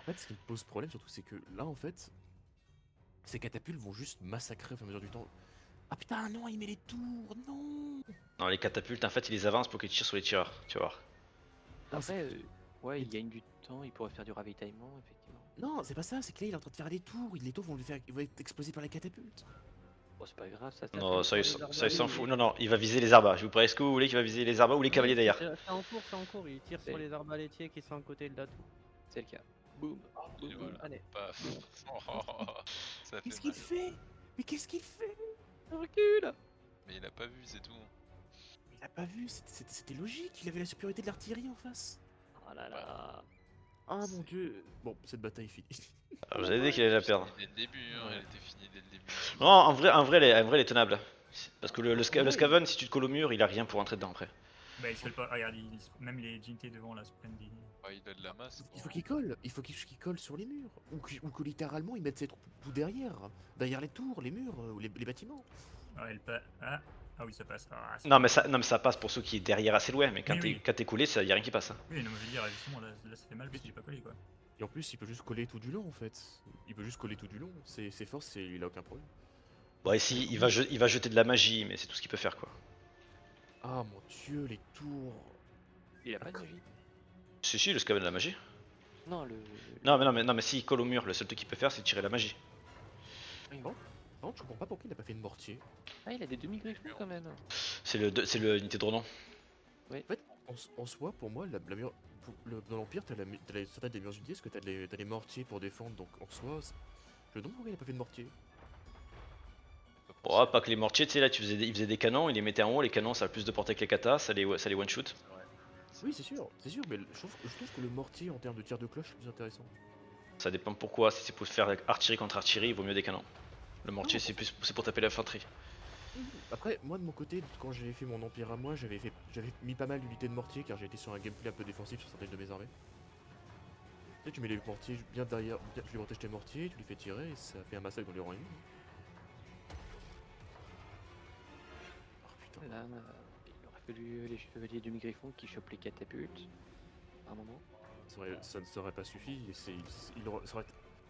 L: En fait, ce qui me pose problème surtout, c'est que là, en fait, ces catapultes vont juste massacrer au fur et à mesure du temps. Ah putain, non, il met les tours, non!
F: Non, les catapultes, en fait, il les avance pour qu'ils tirent sur les tireurs, tu vas voir.
M: Après, ouais, il gagne du temps, il pourrait faire du ravitaillement, effectivement.
L: Non, c'est pas ça, c'est que là, il est en train de faire des tours. Les tours vont être explosés par les catapultes.
M: Bon, c'est pas grave, ça.
F: Non, ça,
N: fait
F: il
N: pour les
F: ça, il s'en
N: arbalètes,
F: fout.
N: mais-
F: Non, non, il va viser les arbres. Je vous préviens, est-ce que vous voulez qu'il va viser les arbres ou les cavaliers d'ailleurs?
N: C'est en cours, il tire sur
M: C'est-
N: les arbalétiers qui sont à côté de la tour.
M: C'est le cas. Boum.
K: Et voilà.
N: Allez.
K: Paf. Ça fait
L: Qu'est-ce qu'il
K: mal.
L: fait? Mais qu'est-ce qu'il fait?
M: Recule.
K: Mais il a pas vu, c'est tout.
L: Il a pas vu, c'était logique, il avait la supériorité de l'artillerie en face.
M: Oh là là.
L: Ah mon dieu. Bon, cette bataille est finie.
F: Ah, vous avez dit qu'il allait la perdre.
K: Dès le début, hein, elle était finie dès le début.
F: Non, en vrai, elle est tenable. Parce que le Skaven, si tu te colles au mur, il a rien pour entrer dedans après.
H: Bah, il se fait pas. Regarde, même les GT devant là se prennent des.
K: Ouais, il a de la masse.
L: Il faut qu'il colle, qu'il colle sur les murs. Ou que littéralement il mette ses troupes tout derrière. Derrière les tours, les murs, ou les bâtiments.
H: Ouais, elle passe. Ah oui, ça passe. Ah, c'est-
F: Non, mais ça passe pour ceux qui est derrière assez loin. Mais quand
H: Oui,
F: t'es
H: oui.
F: quand t'es collé, y a rien qui passe. Hein.
H: Oui, non, mais je veux dire, justement, là ça fait mal parce que j'ai pas collé quoi.
L: Et en plus, il peut juste coller tout du long en fait. Il peut juste coller tout du long. Ses forces, il a aucun problème.
F: Bon, ici, il va jeter de la magie, mais c'est tout ce qu'il peut faire quoi.
L: Ah mon dieu, les tours.
M: Il a pas de magie.
F: Si, le Skaven a de la magie.
M: Non,
F: Non, mais s'il colle au mur, le seul truc qu'il peut faire, c'est tirer la magie.
L: Non, je comprends pas pourquoi il a pas fait de mortier.
M: Ah, il a des demi-griffons quand même.
F: C'est le unité de renom.
L: En fait, en soi, pour moi, dans l'Empire, t'as certaines des meilleures unités parce que t'as les mortiers pour défendre, donc en soi, je me demande pourquoi il a pas fait de mortier.
F: Bon, pas que les mortiers, tu sais, là, il faisait des canons, il les mettait en haut, les canons ça a plus de portée que les katas, ça les one-shoot.
L: Oui, c'est sûr, mais je trouve que le mortier en termes de tir de cloche est plus intéressant.
F: Ça dépend pourquoi, si c'est pour faire artillerie contre artillerie, il vaut mieux des canons. Le mortier,
L: Non,
F: c'est pour taper l'infanterie.
L: Après, moi de mon côté, quand j'avais fait mon empire à moi, j'avais mis pas mal d'unités de mortier car j'étais sur un gameplay un peu défensif sur certaines de mes armées. Tu sais, tu mets les mortiers bien derrière, tu les protèges tes mortiers, tu les fais tirer et ça fait un massacre dans les rangs ennemis. Oh putain.
M: Là, il aurait fallu les chevaliers demi-griffons qui chopent les catapultes. À un moment.
L: Ça ne serait pas suffi. Et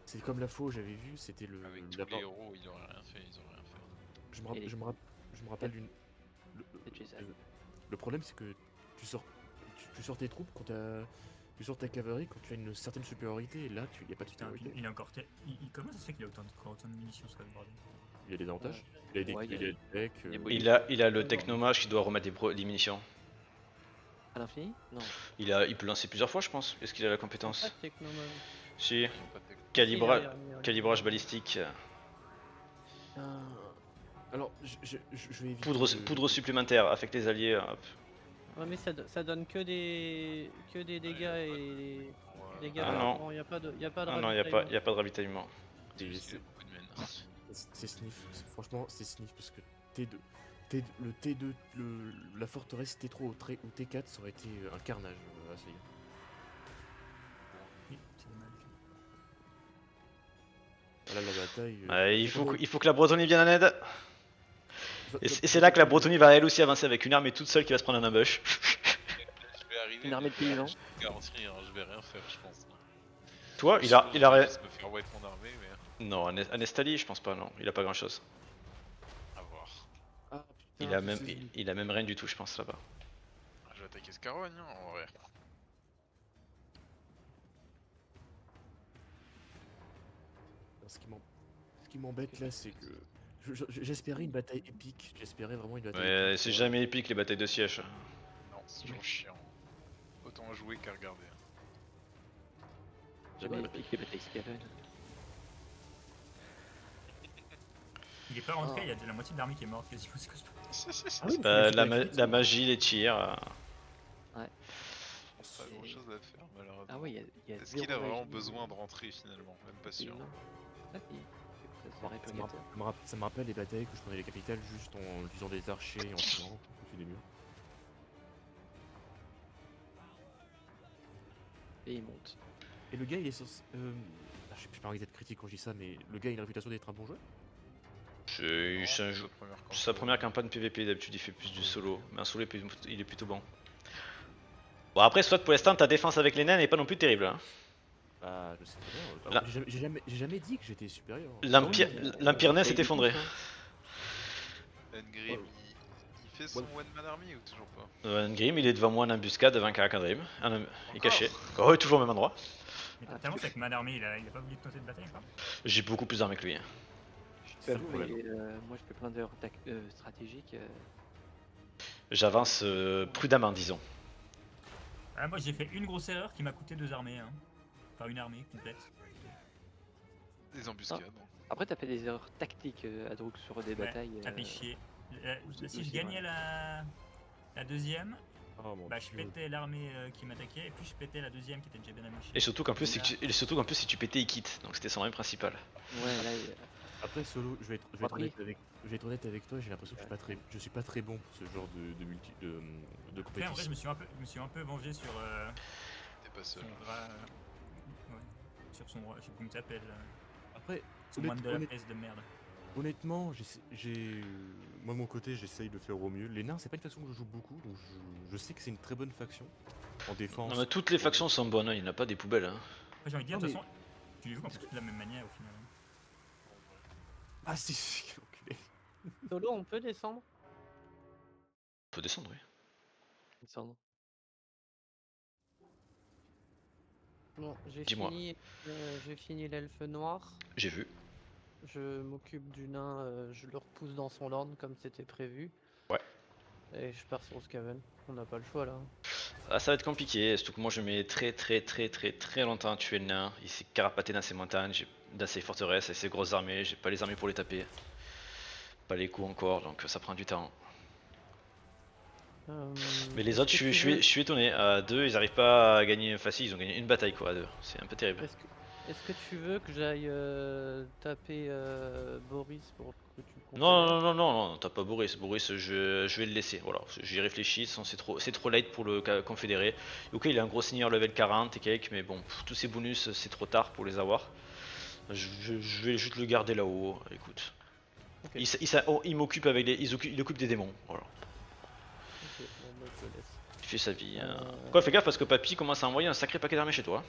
L: c'est comme la faux, j'avais vu, c'était le.
K: Avec tous
L: la
K: les
L: part-
K: héros, ils auraient rien fait, ils auraient rien fait.
L: Je me rappelle d'une.
M: C'est Jedi.
L: Le problème, c'est que tu sors tes troupes quand tu sors ta cavalerie quand tu as une certaine supériorité. Et là, il n'y a pas de
H: Putain,
L: supériorité.
H: il est encore. Comment ça se fait qu'il a autant de munitions ce bordel?
L: Il y a des avantages. Il a des
M: Ouais, il y a-
L: decks.
M: il y a
F: Il a le technomage qui doit remettre des munitions.
M: À l'infini? Non.
F: Il peut lancer plusieurs fois, je pense. Est-ce qu'il a la compétence?
N: Pas de technomage.
F: Si.
K: Pas de techno.
F: Calibrage balistique.
L: Alors, je vais éviter.
F: Poudre supplémentaire, affecte les alliés. Hop.
N: Ouais, mais ça donne que des dégâts et dégâts
F: Ah
N: par
F: non.
N: rang. Y a pas de
F: Ah non, y a pas de ravitaillement.
L: C'est sniff. Franchement, c'est sniff parce que le T2, la forteresse T3 ou T4, ça aurait été un carnage à essayer.
H: Oui, c'est dommage.
L: Voilà la bataille.
F: Il faut que la Bretonnie vienne en aide. Et c'est là que la Bretonnie va elle aussi avancer avec une armée toute seule qui va se prendre un ambush.
K: Je vais arriver.
M: Une armée de paysans.
K: Je te garantis, hein, je vais rien faire, je pense.
F: Toi, il
K: Je
F: a
K: vais juste me faire wipe mon armée, mais
F: Non, Anestali, je pense pas, non. Il a pas grand chose.
K: à voir.
L: Ah,
F: Il a même rien du tout, je pense, là-bas.
K: Je vais attaquer ce carogne, hein, en vrai.
L: Ce qui m'embête là, c'est que j'espérais une bataille épique. J'espérais vraiment une bataille
F: Ouais,
L: épique.
F: c'est jamais épique les batailles de siège.
K: Non, c'est toujours chiant. Autant jouer qu'à regarder.
M: Jamais épique les batailles Skaven.
H: Il est pas rentré, il y a la moitié de l'armée qui est morte quasiment. C'est quoi ce-
L: Ah oui,
F: La magie, les tirs.
M: Ouais.
K: Pas grand chose à faire, malheureusement.
M: Ah oui, il y a
K: Est-ce qu'il a
M: zéro
K: vraiment
M: magie.
K: besoin de rentrer finalement? Même pas sûr.
M: Non. Ah si. Ça paraît
L: Ça
M: purgateur.
L: ça me rappelle les batailles que je prenais les capitales juste en utilisant des archers et en tirant au-dessus des murs.
M: Et il monte.
L: Et le gars, il est censé. Je sais pas envie d'être critique quand je dis ça, mais le gars, il a la réputation d'être un bon joueur.
F: C'est sa première campagne PVP, d'habitude il fait plus du solo. Mais un solo il est plutôt bon. Bon, après, soit pour l'instant ta défense avec les nains n'est pas non plus terrible. Hein.
L: Bah, je sais très bien. Alors, j'ai jamais dit que j'étais supérieur.
F: L'Empire nain s'est effondré.
K: Ngrim, il fait son one man army ou toujours pas?
F: Ngrim, il est devant moi en embuscade devant Karakadrim. Il est caché. Oh, toujours au même endroit.
H: Mais t'as avec Man Army, il a pas voulu te noter de bataille ou pas?
F: J'ai beaucoup plus d'armes que lui.
M: Mais, moi je fais plein d'heures stratégiques.
F: J'avance prudemment, disons.
H: Ah, moi j'ai fait une grosse erreur qui m'a coûté 2 armées. Hein. Enfin, une armée complète.
K: Des embuscades.
M: Après, t'as fait des erreurs tactiques à Druk sur des batailles.
H: Ça fait chier. Si je gagnais la deuxième, je pétais l'armée qui m'attaquait et puis je pétais la deuxième qui était déjà bien amochée.
F: Et surtout qu'en plus, si tu pétais, il quitte. Donc c'était son arme principale.
M: Ouais, là.
L: Après, solo, je vais être honnête avec toi, j'ai l'impression que je suis pas très bon pour ce genre de compétition.
H: Après, en vrai, je me suis un peu vengé sur.
K: T'es pas seul.
H: Sur son. Je sais pas comment il s'appelle.
L: Après,
H: son moine de la peste de merde.
L: Honnêtement, moi de mon côté, j'essaye de faire au mieux. Les nains, c'est pas une faction que je joue beaucoup, donc je sais que c'est une très bonne faction en défense.
F: Non, mais toutes les factions sont bonnes, hein. Il n'y en a pas des poubelles. Hein.
H: Après, j'ai envie de dire, de toute façon, tu les joues un peu de la même manière au final.
L: Ah si, enculé.
N: Solo, on peut descendre?
F: On peut descendre, oui.
M: Descendre.
N: Bon,
F: Dis-moi.
N: J'ai fini l'elfe noir.
F: J'ai vu.
N: Je m'occupe du nain, je le repousse dans son land comme c'était prévu.
F: Ouais.
N: Et je pars sur Skaven. On n'a pas le choix là.
F: Ah, ça va être compliqué, surtout que moi je mets très longtemps à tuer le nain. Il s'est carapaté dans ses montagnes, dans ses forteresses et ses grosses armées. J'ai pas les armées pour les taper. Pas les coups encore, donc ça prend du temps. Mais les autres, je suis étonné. À 2, ils arrivent pas à gagner facile, ils ont gagné une bataille quoi à 2. C'est un peu terrible.
N: Est-ce que tu veux que j'aille taper Boris pour que tu confères?
F: Non, tape pas Boris. Boris, je vais le laisser. Voilà, j'y réfléchis. C'est trop late pour le confédéré. Ok, il a un gros seigneur level 40 et quelques, mais bon, tous ces bonus, c'est trop tard pour les avoir. Je vais juste le garder là-haut. Écoute, okay. Il m'occupe avec il occupe des démons. Voilà.
N: Okay, bon, bah, je le laisse.
F: Il fait sa vie. Quoi, fais gaffe parce que Papy commence à envoyer un sacré paquet d'armées chez toi.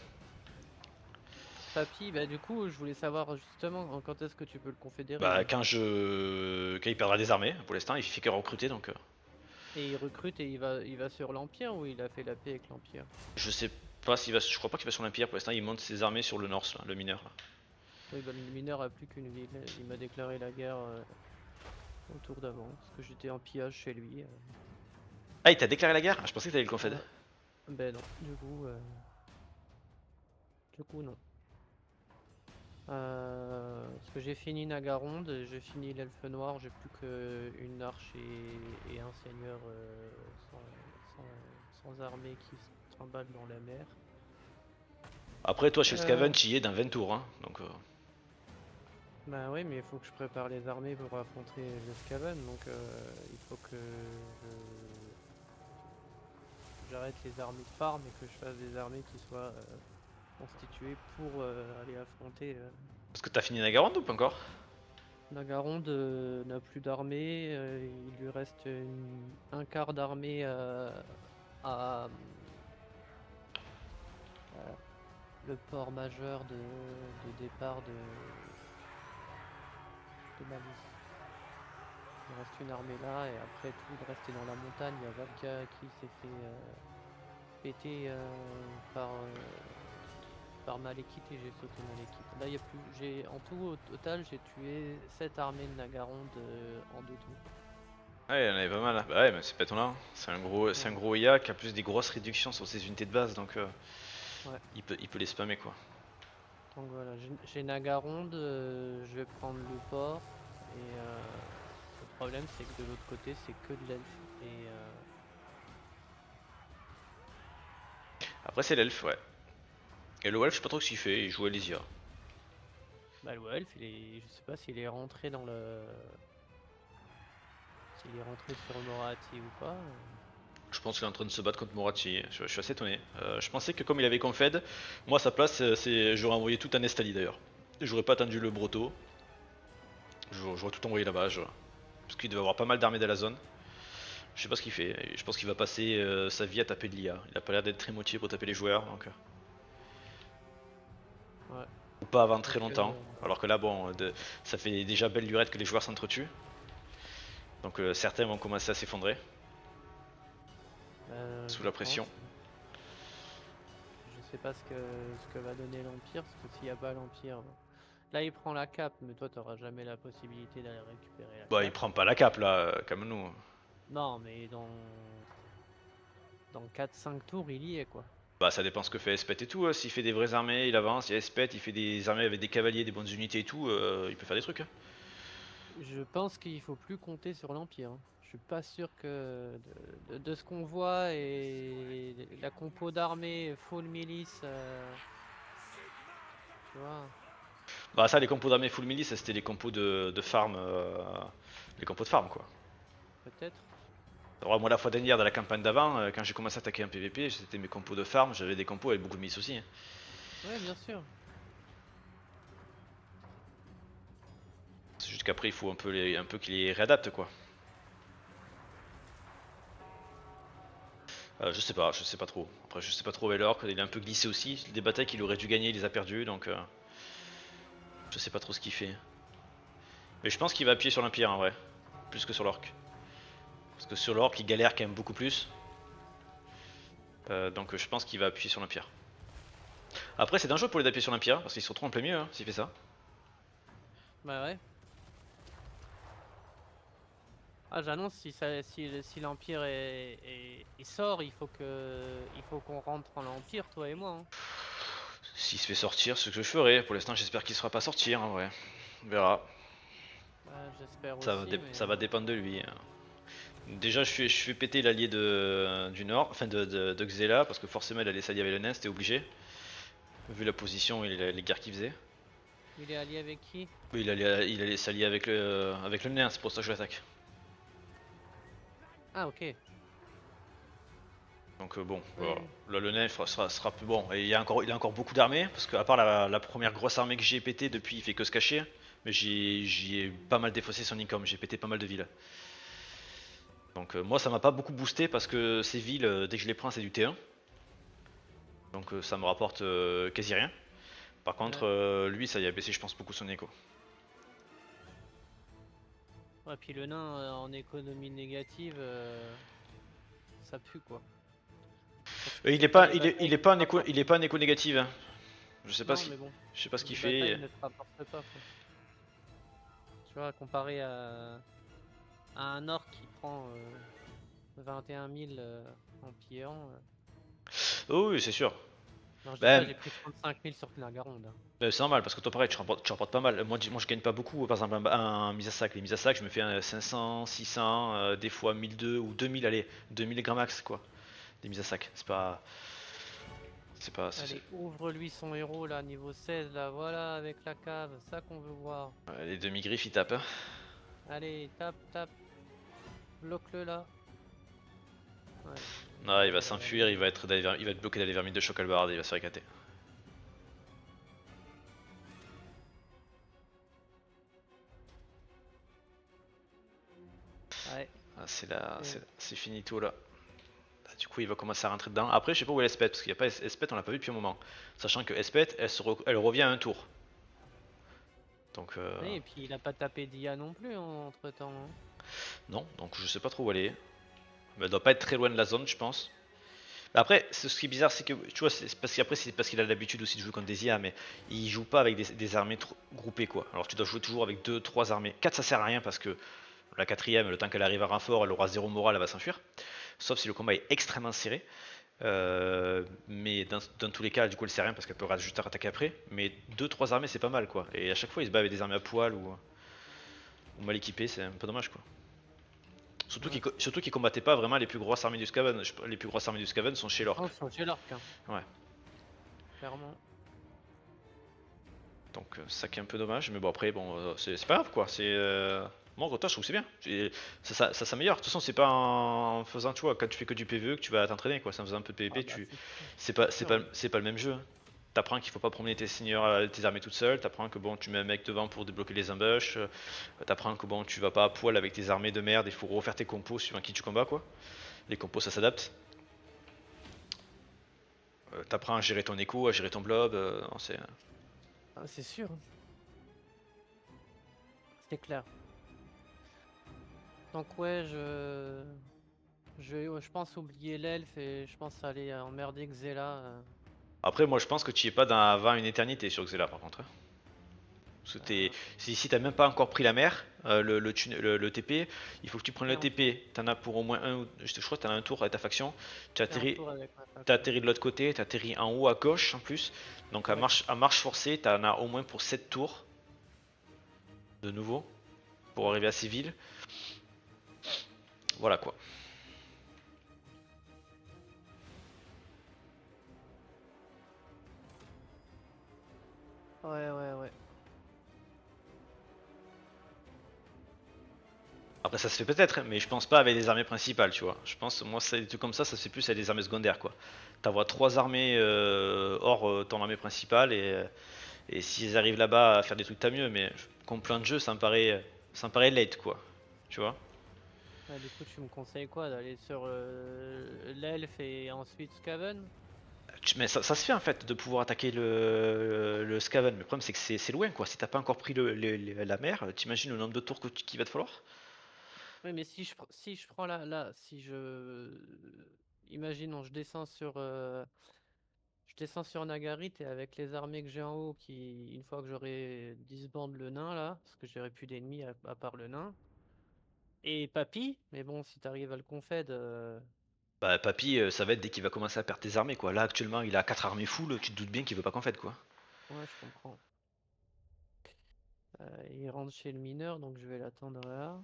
N: Papy, bah du coup, je voulais savoir justement quand est-ce que tu peux le confédérer.
F: Bah quand il perdra des armées, pour l'instant il fait que recruter donc.
N: Et il recrute et il va sur l'Empire ou il a fait la paix avec l'Empire?
F: Je sais pas s'il va, je crois pas qu'il va sur l'Empire pour l'instant, il monte ses armées sur le North, là, le mineur. Là.
N: Oui, bah le mineur a plus qu'une ville, il m'a déclaré la guerre au tour d'avant, parce que j'étais en pillage chez lui.
F: Ah, il t'a déclaré la guerre? Ah, je pensais que t'avais le confed.
N: Ben non, du coup... non. Parce que j'ai fini Nagaronde, j'ai fini l'elfe noir, j'ai plus qu'une arche et un seigneur sans armée qui se trimballe dans la mer.
F: Après, toi, chez le Skaven, tu y es dans 20 tours. Hein, donc,
N: Bah oui, mais il faut que je prépare les armées pour affronter le Skaven, donc il faut que j'arrête les armées de farm et que je fasse des armées qui soient constituées pour aller affronter...
F: Parce que t'as fini Nagaronde ou pas encore?
N: Nagaronde n'a plus d'armée, il lui reste un quart d'armée à le port majeur de départ de Malice. Il reste une armée là et après tout le reste est dans la montagne. Il y a Valka qui s'est fait péter par Malekith et j'ai sauté Malekith. Là il y a plus. En tout au total j'ai tué 7 armées de Nagaronde en 2 tours.
F: Ouais, il y en avait pas mal. Bah ouais, mais c'est pas étonnant. C'est un gros IA qui a plus des grosses réductions sur ses unités de base, donc il peut les spammer quoi.
N: Donc voilà, j'ai Nagaronde, je vais prendre le port et le problème c'est que de l'autre côté c'est que de l'elfe et
F: Après c'est l'elfe, ouais. Et le elfe, je sais pas trop ce qu'il fait, il joue à Lysia.
N: bah le elfe, je sais pas s'il est rentré dans le... S'il est rentré sur Morati ou pas.
F: Je pense qu'il est en train de se battre contre Morachi, je suis assez étonné. Je pensais que comme il avait confed, moi à sa place, j'aurais envoyé tout à Nestali d'ailleurs. J'aurais pas attendu le Broto. J'aurais tout envoyé là-bas, parce qu'il devait avoir pas mal d'armées dans la zone. Je sais pas ce qu'il fait, je pense qu'il va passer sa vie à taper de l'IA. Il a pas l'air d'être très motivé pour taper les joueurs, donc...
N: Ouais.
F: Ou pas avant très longtemps, alors que là bon, ça fait déjà belle lurette que les joueurs s'entretuent. Donc certains vont commencer à s'effondrer. Sous la pression.
N: Je sais pas ce que va donner l'Empire, parce que s'il n'y a pas l'Empire... Là il prend la cape, mais toi t'auras jamais la possibilité d'aller récupérer la cape.
F: Bah il prend pas la cape là, comme nous.
N: Non mais dans 4-5 tours il y est quoi.
F: Bah ça dépend ce que fait Espet et tout, s'il fait des vraies armées il avance, il y a Espet, il fait des armées avec des cavaliers, des bonnes unités et tout, il peut faire des trucs. Hein.
N: Je pense qu'il faut plus compter sur l'Empire. Je suis pas sûr que de ce qu'on voit et la compo d'armée full milice, tu vois.
F: Bah ça les compos d'armée full milice c'était les compos de farm, les compos de farm quoi.
N: Peut-être.
F: Alors, moi la fois dernière dans la campagne d'avant, quand j'ai commencé à attaquer un PVP, c'était mes compos de farm, j'avais des compos avec beaucoup de milice aussi. Hein.
N: Ouais bien sûr.
F: C'est juste qu'après il faut un peu qu'il les réadapte quoi. Je sais pas trop. Après je sais pas trop Velor, il est un peu glissé aussi, des batailles qu'il aurait dû gagner il les a perdues donc je sais pas trop ce qu'il fait. Mais je pense qu'il va appuyer sur l'Empire en vrai, plus que sur l'Orc. Parce que sur l'Orc il galère quand même beaucoup plus. Donc je pense qu'il va appuyer sur l'Empire. Après c'est dangereux pour les d'appuyer sur l'Empire, parce qu'ils se retrouvent en plein milieu hein, s'il fait ça.
N: Bah ouais. Ah j'annonce si l'Empire il sort, il faut qu'on rentre en l'Empire toi et moi. Hein.
F: S'il se fait sortir, ce que je ferai. Pour l'instant j'espère qu'il ne se fera pas sortir en vrai. On verra.
N: Bah, j'espère
F: aussi. Ça va
N: mais...
F: dépendre de lui. Déjà je fais péter l'allié du nord, enfin de Xela, parce que forcément il allait s'allier avec le nain, c'était obligé. Vu la position et les guerres qu'il faisait.
N: Il est allié avec qui?
F: Oui, il allait s'allier avec le nain, c'est pour ça que je l'attaque.
N: Ah ok.
F: Donc bon, voilà. Là le nain sera plus bon. Et il a encore beaucoup d'armées, parce qu'à part la première grosse armée que j'ai pété depuis, il fait que se cacher. Mais j'y ai pas mal défaussé son income, j'ai pété pas mal de villes. Donc moi ça m'a pas beaucoup boosté parce que ces villes, dès que je les prends c'est du T1. Donc ça me rapporte quasi rien. Par contre lui ça y a baissé je pense beaucoup son écho.
N: Ouais puis le nain en économie négative ça pue quoi.
F: Il est pas en écho négative. Hein. Je sais pas je sais pas ce qu'il fait.
N: Ne te rapporte pas, quoi. Tu vois comparé à un orc qui prend 21 000 en pillant.
F: Oh oui, c'est sûr.
N: Non, je dis
F: Ben,
N: ça, j'ai pris 35 000 sur Knagarond.
F: c'est normal parce que toi pareil tu rapportes pas mal. Moi je gagne pas beaucoup, par exemple un mise à sac. Les mises à sac je me fais un 500, 600, des fois 1200 ou 2000, allez, 2000 grand max quoi. Des mises à sac, c'est pas...
N: Allez, ouvre-lui son héros là, niveau 16 là, voilà, avec la cave, ça qu'on veut voir.
F: Les demi-griffes ils tapent. Hein.
N: Allez, tape, bloque-le là. Ouais.
F: Non, il va s'enfuir, il va être bloqué dans les vermines de choc albarde, il va se faire éclater.
N: Ouais.
F: Ah, c'est finito là. Du coup il va commencer à rentrer dedans. Après je sais pas où est l'espète, parce qu'il n'y a pas espète, on l'a pas vu depuis un moment. Sachant que espète elle revient à un tour. Donc
N: Oui, et puis il a pas tapé d'IA non plus entre temps.
F: Non, donc je sais pas trop où elle est. Mais elle doit pas être très loin de la zone je pense. Après, ce qui est bizarre, c'est que tu vois, c'est parce qu'il a l'habitude aussi de jouer contre des IA, mais il joue pas avec des armées groupées quoi. Alors tu dois jouer toujours avec 2-3 armées. 4 ça sert à rien parce que la quatrième, le temps qu'elle arrive à renfort, elle aura 0 morale, elle va s'enfuir. Sauf si le combat est extrêmement serré. Mais dans tous les cas, du coup, elle sert à rien parce qu'elle peut juste attaquer après. Mais 2-3 armées, c'est pas mal quoi. Et à chaque fois, il se bat avec des armées à poil ou mal équipées, c'est un peu dommage quoi. Surtout qu'ils combattaient pas vraiment les plus grosses armées du Skaven. Les plus grosses armées du Skaven sont chez l'orc.
N: Oh, sont chez l'orc. Hein.
F: Ouais.
N: Clairement.
F: Donc ça qui est un peu dommage, mais bon après bon c'est pas grave quoi. Moi Grota je trouve que c'est bien. Ça s'améliore. De toute façon c'est pas en faisant, tu vois, quand tu fais que du PvE que tu vas t'entraîner quoi. C'est en faisant un peu de PvP, c'est pas le même jeu. Hein. T'apprends qu'il faut pas promener tes seigneurs, tes armées toutes seules, t'apprends que bon tu mets un mec devant pour débloquer les embûches, t'apprends que bon tu vas pas à poil avec tes armées de merde, il faut refaire tes compos suivant qui tu combats quoi. Les compos ça s'adapte. T'apprends à gérer ton écho, à gérer ton blob,
N: c'est sûr. C'est clair. Donc ouais, je pense oublier l'elfe et je pense aller emmerder Xela.
F: Après moi je pense que tu y es pas avant une éternité sur Xela par contre. Parce que si t'as même pas encore pris la mer, le TP, il faut que tu prennes le TP. T'en as pour au moins je crois que t'en as un tour avec ta faction. Tu atterris de l'autre côté, tu atterris en haut à gauche en plus. Donc à marche forcée, t'en as au moins pour 7 tours. De nouveau. Pour arriver à Séville. Voilà quoi.
N: Ouais.
F: Après ça se fait peut-être, mais je pense pas avec des armées principales, tu vois. Je pense, moi, des trucs comme ça se fait plus avec des armées secondaires, quoi. T'envoies 3 armées hors ton armée principale, et s'ils arrivent là-bas à faire des trucs, t'as mieux, mais comme plein de jeux, ça me paraît late, quoi. Tu vois.
N: Ouais, du coup, tu me conseilles quoi? D'aller sur l'elfe et ensuite Skaven?
F: Mais ça se fait en fait, de pouvoir attaquer le Skaven, mais le problème c'est que c'est loin, quoi. Si t'as pas encore pris la mer, t'imagines le nombre de tours qu'il va te falloir?
N: Oui, mais si je prends imaginons, je descends sur Nagarit et avec les armées que j'ai en haut, une fois que j'aurai 10 bandes le nain là, parce que j'aurai plus d'ennemis à part le nain. Et Papy, mais bon, si t'arrives à le confed.
F: Bah Papy, ça va être dès qu'il va commencer à perdre tes armées, quoi. Là actuellement il a 4 armées full, tu te doutes bien qu'il veut pas qu'en fait, quoi.
N: Ouais, je comprends. Il rentre chez le mineur, donc je vais l'attendre là.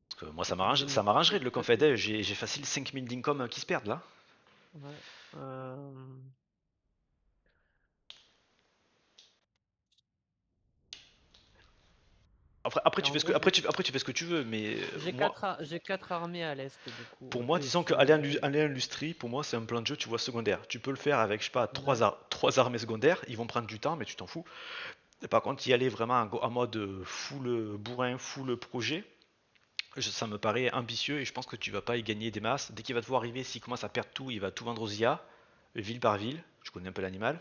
F: Parce que moi ça m'arrangerait de le confed, j'ai facile 5000 d'income qui se perdent là.
N: Ouais.
F: Après tu fais ce que tu veux, mais
N: j'ai 4 armées à l'est du coup.
F: pour moi, disons qu'aller en Lustrie, pour moi c'est un plan de jeu, tu vois, secondaire. Tu peux le faire avec, je sais pas, 3 armées secondaires, ils vont prendre du temps, mais tu t'en fous. Et par contre, y aller vraiment en mode full bourrin, full projet, ça me paraît ambitieux et je pense que tu vas pas y gagner des masses. Dès qu'il va te voir arriver, s'il commence à perdre tout, il va tout vendre aux IA, ville par ville, je connais un peu l'animal.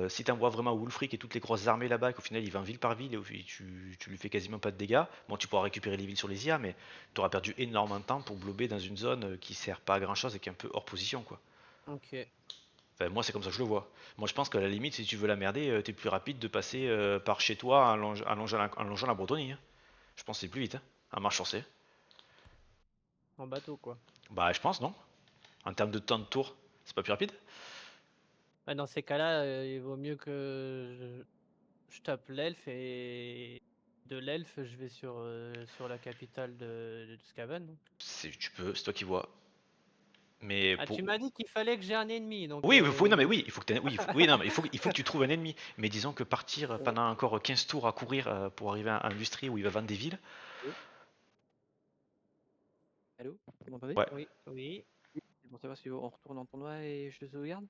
F: Si tu envoies vraiment Wulfric et toutes les grosses armées là-bas, qu'au final il va en ville par ville et tu lui fais quasiment pas de dégâts, bon tu pourras récupérer les villes sur les IA, mais tu auras perdu énormément de temps pour blober dans une zone qui sert pas à grand chose et qui est un peu hors position quoi.
N: Ok.
F: Enfin, moi c'est comme ça que je le vois. Moi je pense qu'à la limite si tu veux la merder, t'es plus rapide de passer par chez toi en longeant la Bretonnie. Hein. Je pense que c'est plus vite, hein, à marche forcée.
N: en bateau quoi.
F: Bah je pense non. En termes de temps de tour, c'est pas plus rapide?
N: Bah, dans ces cas-là, il vaut mieux que je tape l'elfe et de l'elfe, je vais sur la capitale de Skaven.
F: Tu peux, c'est toi qui vois. Mais
N: Ah,
F: pour...
N: tu m'as dit qu'il fallait que j'ai un ennemi, donc
F: Oui, non mais oui, il faut que oui, non, mais il faut que tu trouves un ennemi. Mais disons que partir pendant encore 15 tours à courir pour arriver à l'industrie où il va vendre des villes.
M: Allô? Vous m'entendez?
F: Ouais.
N: Oui, oui.
M: C'est pour savoir si on retourne en tournoi et je sauvegarde?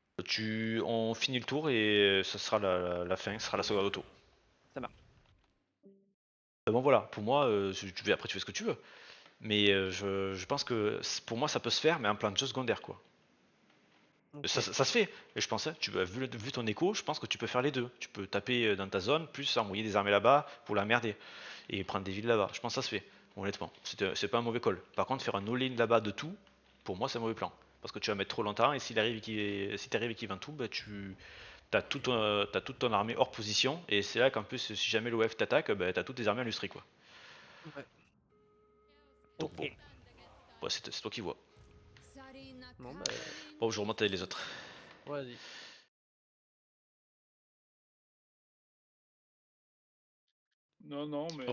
F: On finit le tour et ça sera la fin, ce sera la sauvegarde auto.
M: Ça marche.
F: Bon voilà, pour moi, après tu fais ce que tu veux. Mais je pense que pour moi ça peut se faire, mais en plan de jeu secondaire quoi.
N: Ok.
F: Ça se fait, et je pensais, vu ton écho, je pense que tu peux faire les deux. Tu peux taper dans ta zone, plus envoyer des armées là-bas pour la merder, et prendre des villes là-bas. Je pense que ça se fait, honnêtement. C'est pas un mauvais call. Par contre, faire un all-in là-bas de tout, pour moi c'est un mauvais plan. Parce que tu vas mettre trop longtemps, et si t'arrives et qu'il vend tout, bah, t'as toute ton armée hors position, et c'est là qu'en plus, si jamais l'OF t'attaque, bah, t'as toutes tes armées à l'industrie quoi.
N: Ouais.
F: Donc bon, ouais, c'est toi qui vois.
N: Bon, bah,
F: Bon, je remonte avec les autres.
N: vas-y.
J: Non, mais.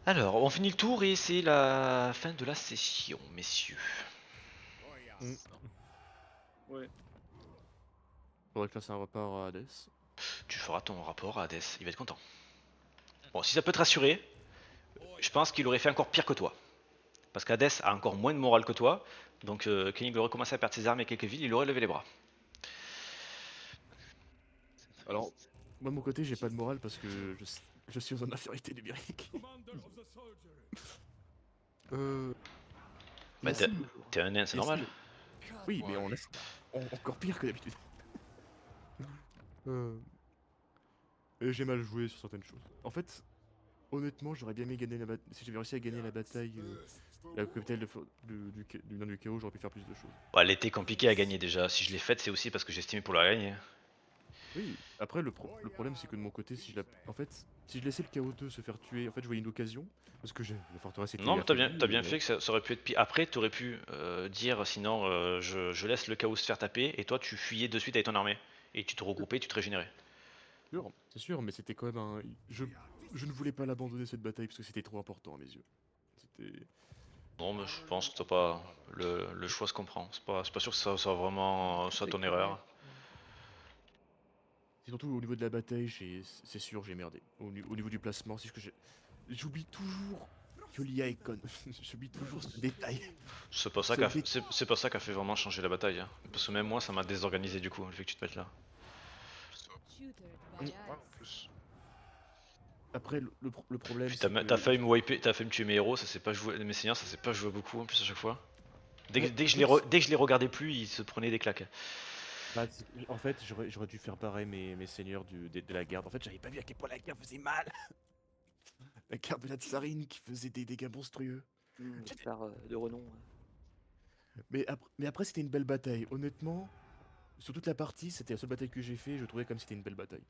F: Alors, on finit le tour et c'est la fin de la session, messieurs.
J: Ouais.
L: Faudrait que je fasse un rapport à Hades.
F: Tu feras ton rapport à Hades, il va être content. Bon, si ça peut te rassurer, je pense qu'il aurait fait encore pire que toi. Parce qu'Hades a encore moins de morale que toi, donc quand il aurait commencé à perdre ses armes et quelques villes, il aurait levé les bras.
L: Alors, moi de mon côté, j'ai pas de morale parce que je suis en infériorité numérique.
F: Bah, t'es un nain, c'est normal.
L: Oui, mais encore pire que d'habitude. Et j'ai mal joué sur certaines choses. En fait, honnêtement, j'aurais bien aimé gagner la bataille. Si j'avais réussi à gagner la bataille, la capitale du nain du chaos, j'aurais pu faire plus de choses.
F: Bah, elle était compliquée à gagner déjà. Si je l'ai faite, c'est aussi parce que j'estimais pour la gagner.
L: Oui, après le problème c'est que de mon côté, si je laissais le chaos 2 se faire tuer, en fait je voyais une occasion, parce que la forteresse était
F: Non, mais t'as bien
L: affaiblie,
F: fait que ça aurait pu être pire. Après, t'aurais pu dire sinon je laisse le chaos se faire taper et toi tu fuyais de suite avec ton armée. Et tu te regroupais, tu te régénérais.
L: C'est sûr, mais c'était quand même un. Je ne voulais pas l'abandonner cette bataille parce que c'était trop important à mes yeux. C'était.
F: Non, mais je pense que t'as pas. Le choix se comprend. C'est pas sûr que ça soit vraiment soit ton erreur.
L: C'est surtout au niveau de la bataille, c'est sûr, j'ai merdé. Au niveau du placement, c'est ce que j'oublie toujours que l'IA est conne. J'oublie toujours ce détail.
F: C'est pas ça qu'a fait vraiment changer la bataille. Hein. Parce que même moi, ça m'a désorganisé du coup, le fait que tu te mettes là.
L: Après, le problème.
F: Puis t'as failli me tuer mes héros, ça s'est pas joué. Mes seigneurs, ça s'est pas joué beaucoup en plus à chaque fois. Dès que je les regardais plus, ils se prenaient des claques.
L: Bah, en fait, j'aurais dû faire pareil mes seigneurs de la garde. En fait, j'avais pas vu à quel point la garde faisait mal. La garde de la tsarine qui faisait des dégâts monstrueux.
M: De renom.
L: Mais après, c'était une belle bataille. Honnêtement, sur toute la partie, c'était la seule bataille que j'ai fait. Je trouvais comme c'était une belle bataille.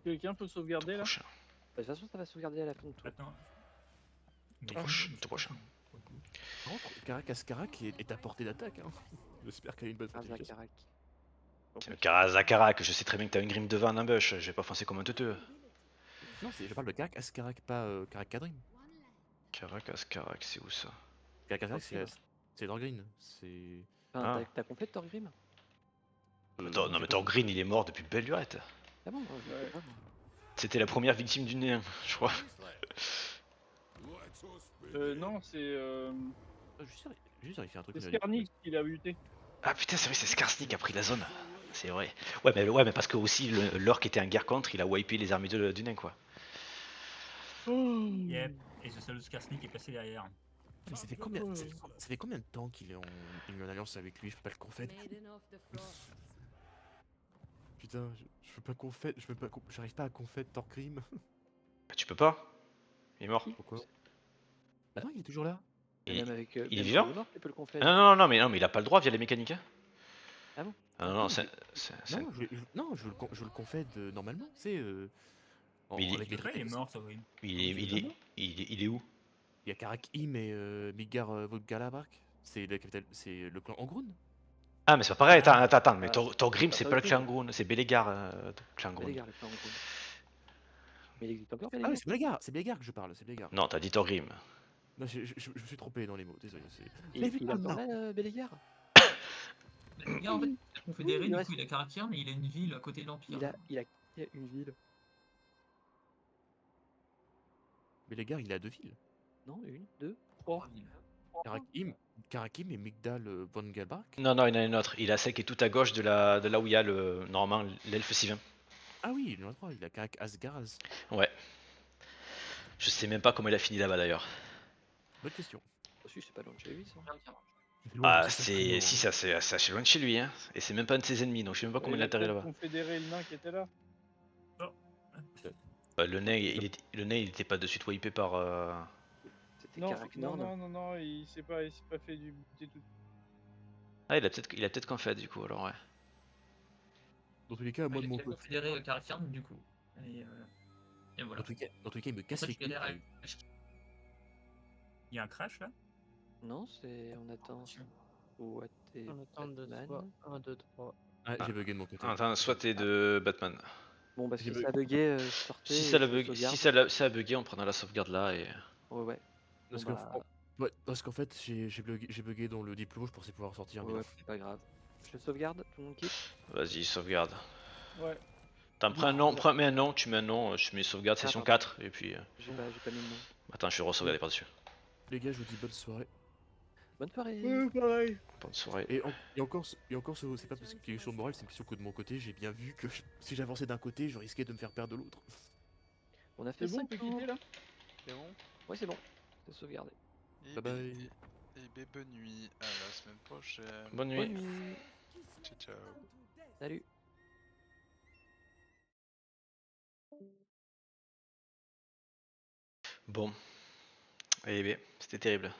J: Quelqu'un peut sauvegarder là?
M: De toute façon, ça va sauvegarder à la fin de tout.
F: Tout prochain.
L: Par contre, Karak est à portée d'attaque. Hein. J'espère qu'elle a une bonne fortification.
F: Karazakarak, je sais très bien que t'as une grime de vin en ambush, je vais pas foncer comme un teuteux.
L: Non, je parle de Karak Askarak, pas Karak Kadrim.
F: Karak Askarak, c'est où ça?
L: Karak Askarak, c'est Dorgrim. C'est.
M: Enfin, t'as complet Thorgrim?
F: Non, mais Thorgrim il est mort depuis belle lurette.
M: Ah bon?
F: C'était la première victime du néant, je crois.
J: Non, c'est.
L: Juste vérifier un truc.
J: C'est Skarnik qui l'a buté.
F: Ah putain, c'est vrai, c'est Skarsnik qui a pris la zone. C'est vrai. Ouais, mais parce que aussi l'orc était en guerre contre, il a wipé les armées du nain quoi.
H: Yep, et ce seul Skarsnik est passé derrière.
L: Mais ça fait combien de temps qu'il est en alliance avec lui? Je peux pas le confède. Putain, je peux pas confède, j'arrive pas à confède Thorgrim.
F: Bah, tu peux pas. Il est mort.
L: Pourquoi? Bah non, il est toujours là.
F: Il est
M: même
F: vivant?
M: tu peux le confède.
F: Non, mais il a pas le droit via les mécaniques. Hein.
M: Ah bon?
F: Non, c'est.
L: Non, je le confède normalement, c'est.
F: Mais
H: il est mort, Thorgrim.
F: Il est où?
L: Il y a Karak-Im et Midgar Volgalabark. C'est la capitale, c'est le clan Angrun.
F: Ah, mais c'est pas pareil, attends, mais
M: Ah,
F: Thorgrim,
M: c'est
F: c'est
M: pas
F: pas le
M: Thorgrim.
F: clan Grun, c'est Belegar, le clan Grun.
M: Bélégar, le clan Grun. Mais il existe encore,
L: Ah
M: Bélégar?
L: oui, c'est Blégar que je parle, c'est Blégar.
F: Non, t'as dit Thorgrim.
L: Non, je me suis trompé dans les mots, désolé.
M: Il est encore là, Bélégar?
I: Bélégar, en fait, il a confédéré,
M: Oui, il
I: du
M: reste-
I: coup, il a Karakir, mais il a une ville à côté de l'Empire.
M: il a une ville.
L: Blégar, il a 2 villes.
M: Non, une, deux, trois.
L: Karak-Im et Migdal Volgalabark.
F: Non, non, il y en a une autre. Il a celle qui est tout à gauche de là où il y a normalement l'elfe Sylvain.
L: Ah oui, il en a 3, il a Karak Asgaraz.
F: Ouais. Je sais même pas comment il a fini là-bas d'ailleurs.
L: Bonne question.
M: Aussi, c'est pas loin de chez lui, ça.
F: Ah, c'est. Si, ça, c'est assez loin de chez lui, hein. Et c'est même pas un de ses ennemis, donc je sais même pas comment il
J: Il
F: est
J: a
F: atterri
J: peut-être
F: là-bas.
J: confédéré le nain qui était là.
F: Bah, le nain, il était pas de suite wipé par.
M: C'était
J: Non,
M: Karak
J: non,
M: Nord.
J: non, il s'est pas fait du buter tout.
F: Ah, il a peut-être qu'en fait, du coup, alors ouais.
L: Dans tous les cas, moi de mon
I: Il a
L: côté.
I: confédéré Karakir, du coup. Et voilà.
L: Dans tous les cas, il me casse
I: Toi,
L: les
I: tu
L: couilles.
I: galères à-
H: Il y a un crash là?
M: Non, c'est. On attend. Ou
N: On attend de
M: Batman.
N: soit 1, 2, 3.
L: Ah, j'ai bugué de mon côté.
F: Attends, soit t'es de Batman.
M: Bon, bah,
L: J'ai
M: si ça a
L: bugué.
M: bugué, sortez.
F: Si
M: et
F: ça,
M: je
F: a bugué,
M: sauvegarde.
F: ça a bugué, on prendra la sauvegarde là et.
M: Ouais, ouais.
L: Parce
M: Bon,
L: qu'en
M: bah,
L: ouais, parce qu'en fait, j'ai bugué dans le diplôme, je pensais pouvoir sortir. Mais
M: ouais,
L: non.
M: c'est pas grave. Je sauvegarde, tout le monde quitte.
F: Vas-y, sauvegarde.
J: Ouais.
F: T'en prends un nom, mets un nom, tu mets un nom, je mets sauvegarde session
M: pardon.
F: 4 et puis.
M: J'ai pas mis le nom.
F: Attends, je vais re-sauvegarder par-dessus.
L: Les gars, je vous dis bonne soirée.
M: Bonne soirée.
J: Pareil.
F: Bonne soirée.
L: Et encore, c'est pas parce qu'il y a une question de morale, c'est une question que de mon côté, j'ai bien vu que si j'avançais d'un côté, je risquais de me faire perdre de l'autre.
M: On a fait
J: C'est bon, on
M: 5
J: peut
M: tours.
J: quitter là?
K: C'est bon.
M: Ouais, c'est bon. C'est sauvegardé.
K: Et
L: Bye bye.
K: bonne nuit, à la semaine prochaine.
F: Bonne nuit.
M: Bonne nuit.
K: Ciao, ciao.
M: Salut.
F: Bon. Eh bien, c'était terrible.